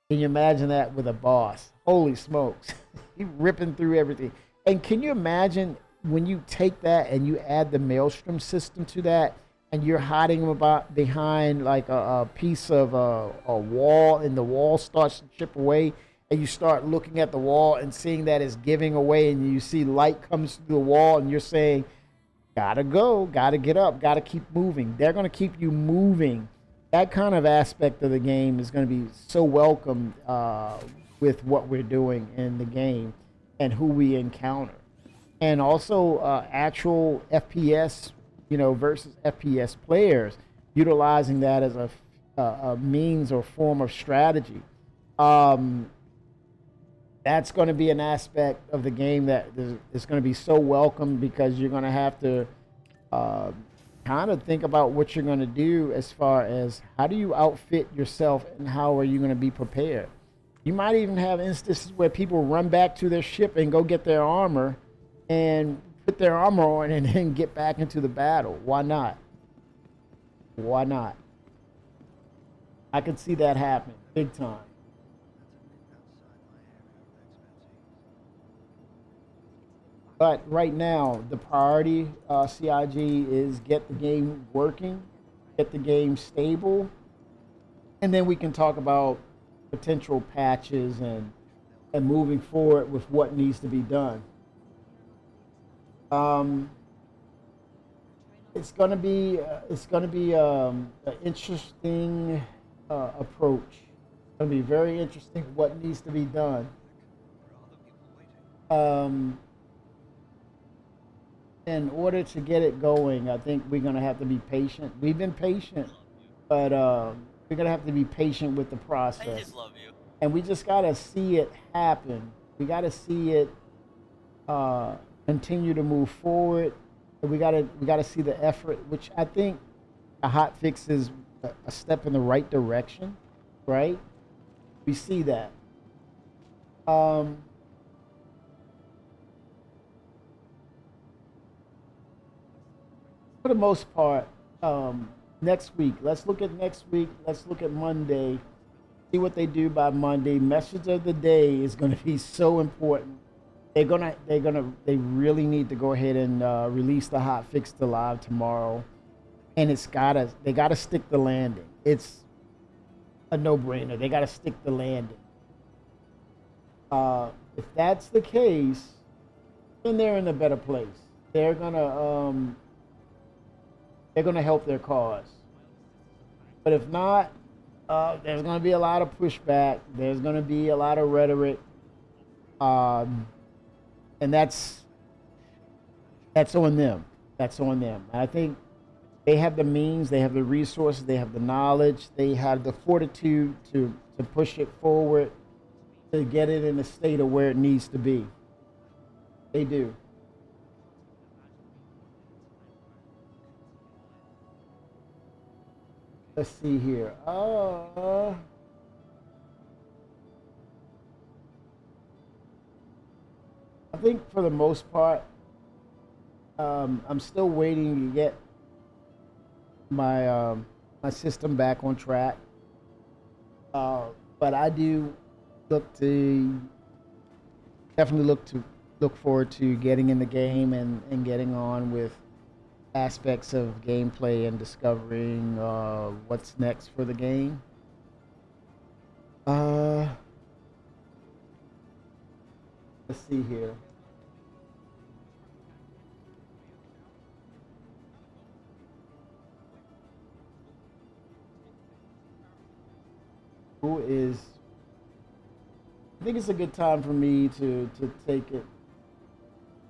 Can you imagine that with a boss? Holy smokes. He ripping through everything. And can you imagine when you take that and you add the Maelstrom system to that, and you're hiding them behind like a piece of a wall, and the wall starts to chip away, and you start looking at the wall and seeing that it's giving away, and you see light comes through the wall, and you're saying, gotta go, gotta get up, gotta keep moving. They're gonna keep you moving. That kind of aspect of the game is going to be so welcome with what we're doing in the game and who we encounter, and also actual FPS, versus FPS players, utilizing that as a means or form of strategy. Um, that's going to be an aspect of the game that is going to be so welcome, because you're going to have to uh, kind of think about what you're going to do as far as how do you outfit yourself and how are you going to be prepared. You might even have instances where people run back to their ship and go get their armor and put their armor on and then get back into the battle. Why not? Why not? I could see that happening big time. But right now, the priority, CIG, is get the game working, get the game stable, and then we can talk about potential patches and moving forward with what needs to be done. Um, it's gonna be an interesting approach. It's gonna be very interesting what needs to be done. Um, in order to get it going, I think we're gonna have to be patient. We've been patient, but we're gonna have to be patient with the I process, just love you. and we just gotta see it happen. We gotta see it uh, continue to move forward. And we gotta see the effort, which I think a hot fix is a step in the right direction, right? We see that. Um, for the most part, next week. Let's look at next week. Let's look at Monday. See what they do by Monday. Message of the day is going to be so important. They really need to go ahead and release the hot fix to live tomorrow, and they gotta stick the landing. It's a no brainer. They gotta stick the landing. If that's the case, then they're in a better place. They're gonna um, they're gonna help their cause. But if not, there's going to be a lot of pushback. There's going to be a lot of rhetoric, um, and that's on them. That's on them. I think they have the means, they have the resources, they have the knowledge, they have the fortitude to push it forward, to get it in a state of where it needs to be. They do. Let's see here. I think for the most part, I'm still waiting to get my system back on track. Uh, but I do look to definitely look forward to getting in the game and getting on with aspects of gameplay and discovering what's next for the game. Uh, let's see here. Who is? I think it's a good time for me to take it.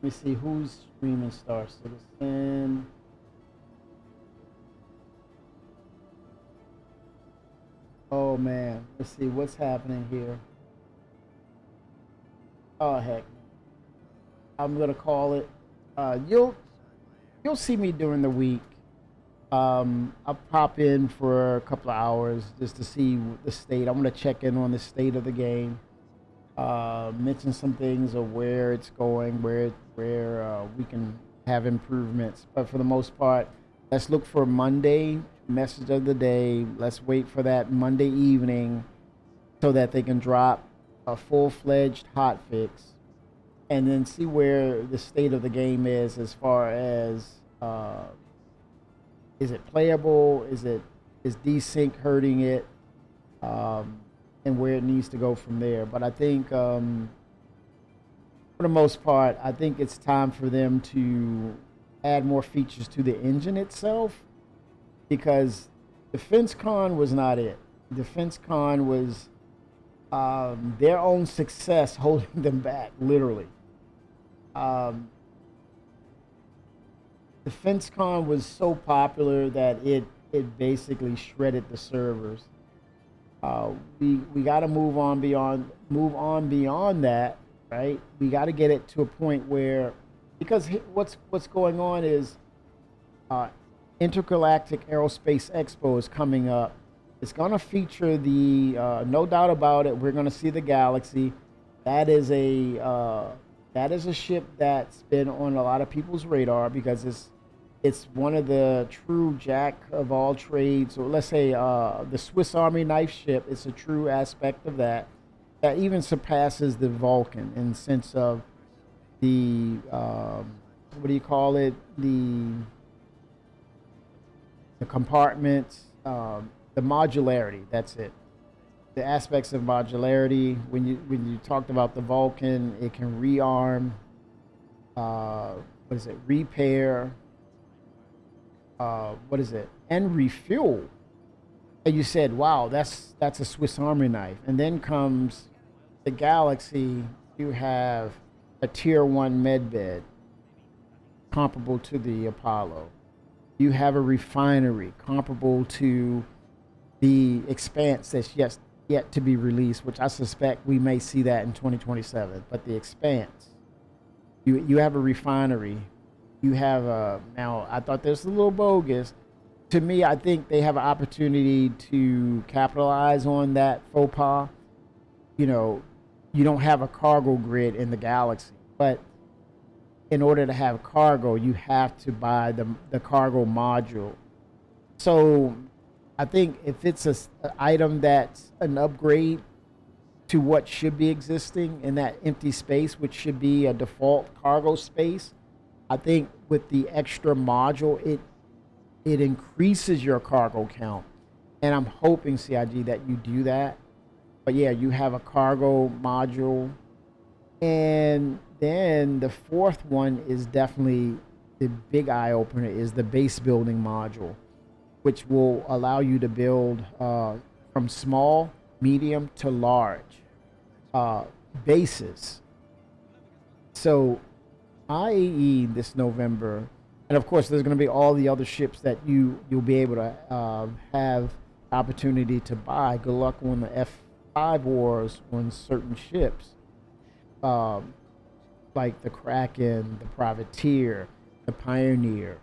Let me see who's streaming Star Citizen. Oh man, let's see what's happening here. Oh heck, I'm gonna call it. You'll see me during the week. I'll pop in for a couple of hours just to see the state. I'm gonna check in on the state of the game. Mention some things of where it's going, where we can have improvements. But for the most part, let's look for Monday message of the day. Let's wait for that Monday evening so that they can drop a full-fledged hot fix, and then see where the state of the game is as far as is it playable? Is desync hurting it? Um, and where it needs to go from there. But I think, for the most part, I think it's time for them to add more features to the engine itself, because DefenseCon was not it. DefenseCon was their own success holding them back, literally. Um, DefenseCon was so popular that it basically shredded the servers. We got to move on beyond that, right? We got to get it to a point where, because what's going on is uh, Intergalactic Aerospace Expo is coming up. It's going to feature the no doubt about it. We're going to see the Galaxy. That is a ship that's been on a lot of people's radar because it's one of the true jack of all trades, or let's say the Swiss Army knife ship. It's a true aspect of that that even surpasses the Vulcan in the sense of the what do you call it, the compartments, the modularity. That's it. The aspects of modularity. When you talked about the Vulcan, it can rearm. What is it? Repair. What is it? And refuel. And you said, "Wow, that's a Swiss Army knife." And then comes the Galaxy. You have a tier one med bed comparable to the Apollo. You have a refinery comparable to the Expanse that's yet to be released, which I suspect we may see that in 2027. But the Expanse, you have a refinery. You have a now. I thought this was a little bogus. To me, I think they have an opportunity to capitalize on that faux pas. You know, you don't have a cargo grid in the Galaxy, but in order to have cargo, you have to buy the cargo module. So I think if it's an item that's an upgrade to what should be existing in that empty space, which should be a default cargo space, I think with the extra module, it increases your cargo count. And I'm hoping, CIG, that you do that. But yeah, you have a cargo module. And then the fourth one is definitely the big eye opener, is the base building module, which will allow you to build from small, medium to large bases. So IAE this November, and of course, there's going to be all the other ships that you'll be able to have opportunity to buy. Good luck on the F5 wars on certain ships, um, like the Kraken, the Privateer, the Pioneer.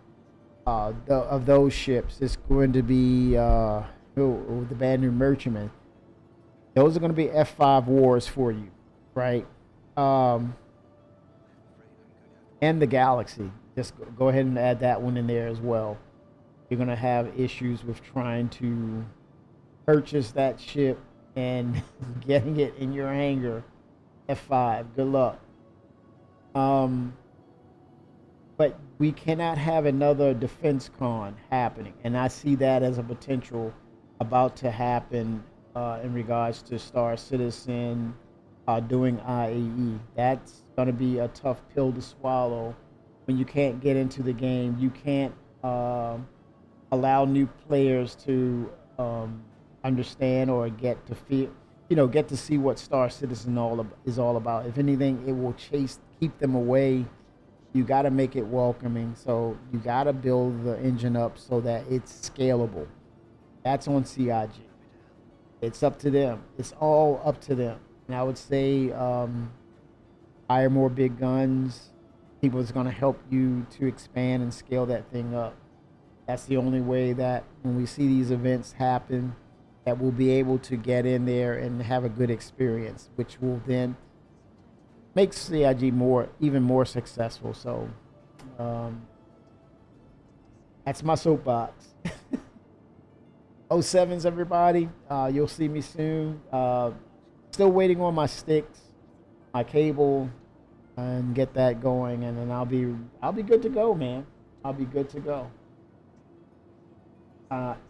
Of those ships, it's going to be the Bad New Merchantman. Those are going to be F5 wars for you, right? Um, and the Galaxy. Just go ahead and add that one in there as well. You're going to have issues with trying to purchase that ship and getting it in your hangar. F5. Good luck. Um, but we cannot have another defense con happening, and I see that as a potential about to happen in regards to Star Citizen doing IAE. That's going to be a tough pill to swallow when you can't get into the game. You can't allow new players to understand or get to feel, get to see what Star Citizen is all about. If anything, it will keep them away. You got to make it welcoming. So you got to build the engine up so that it's scalable. That's on CIG. It's up to them. It's all up to them. And I would say hire more big guns. People that's going to help you to expand and scale that thing up. That's the only way that when we see these events happen, that we'll be able to get in there and have a good experience, which will then make CIG even more successful. So um, that's my soapbox. '07s, everybody. You'll see me soon. Still waiting on my sticks, my cable, and get that going, and then I'll be good to go, man. I'll be good to go.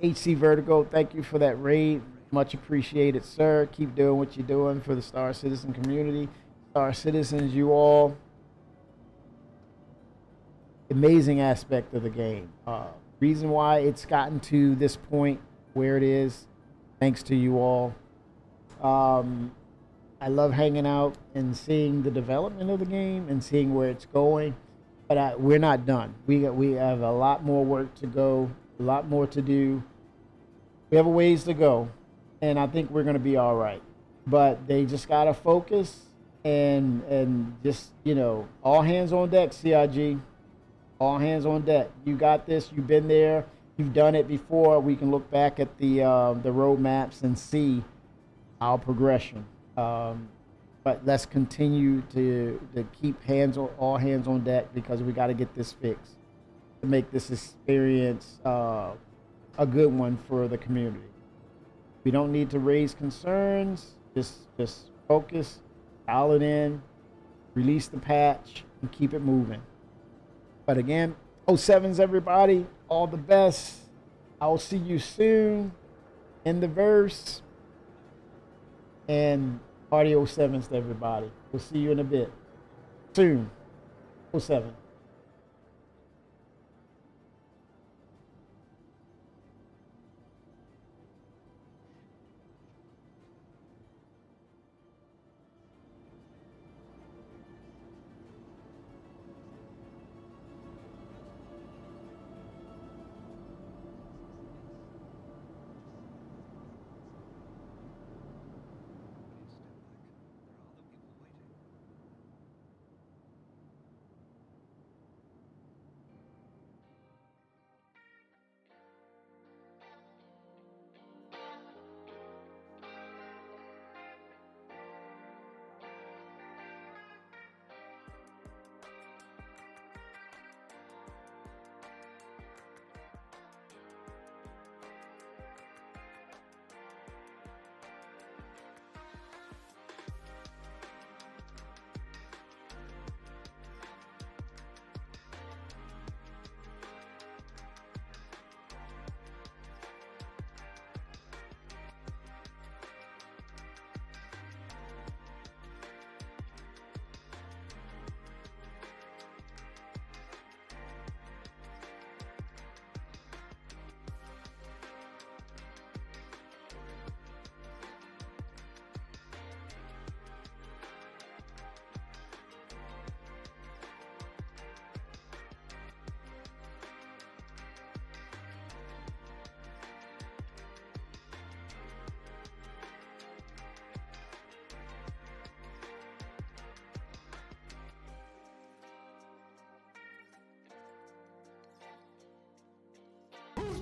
HC Vertigo, thank you for that raid. Much appreciated, sir. Keep doing what you're doing for the Star Citizen community. Star Citizens, you all. Amazing aspect of the game. Reason why it's gotten to this point where it is, thanks to you all. I love hanging out and seeing the development of the game and seeing where it's going. But we're not done. We have a lot more work to go, a lot more to do. We have a ways to go, and I think we're going to be all right. But they just got to focus and just, all hands on deck, CIG. All hands on deck. You got this. You've been there. You've done it before. We can look back at the roadmaps and see our progression. But let's continue to keep all hands on deck, because we got to get this fixed to make this experience a good one for the community. We don't need to raise concerns. Just focus, dial it in, release the patch, and keep it moving. But again, '07s, everybody, all the best. I'll see you soon in the verse. And party '07s to everybody. We'll see you in a bit. Soon. '07.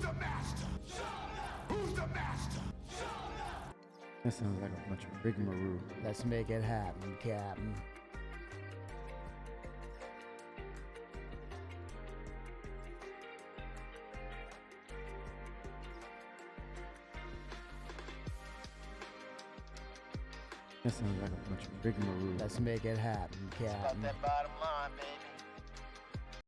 the master? Who's the master? That sounds like a bunch of rigmarole. Let's make it happen, Captain. That sounds like a bunch of rigmarole. Let's make it happen, Captain. That bottom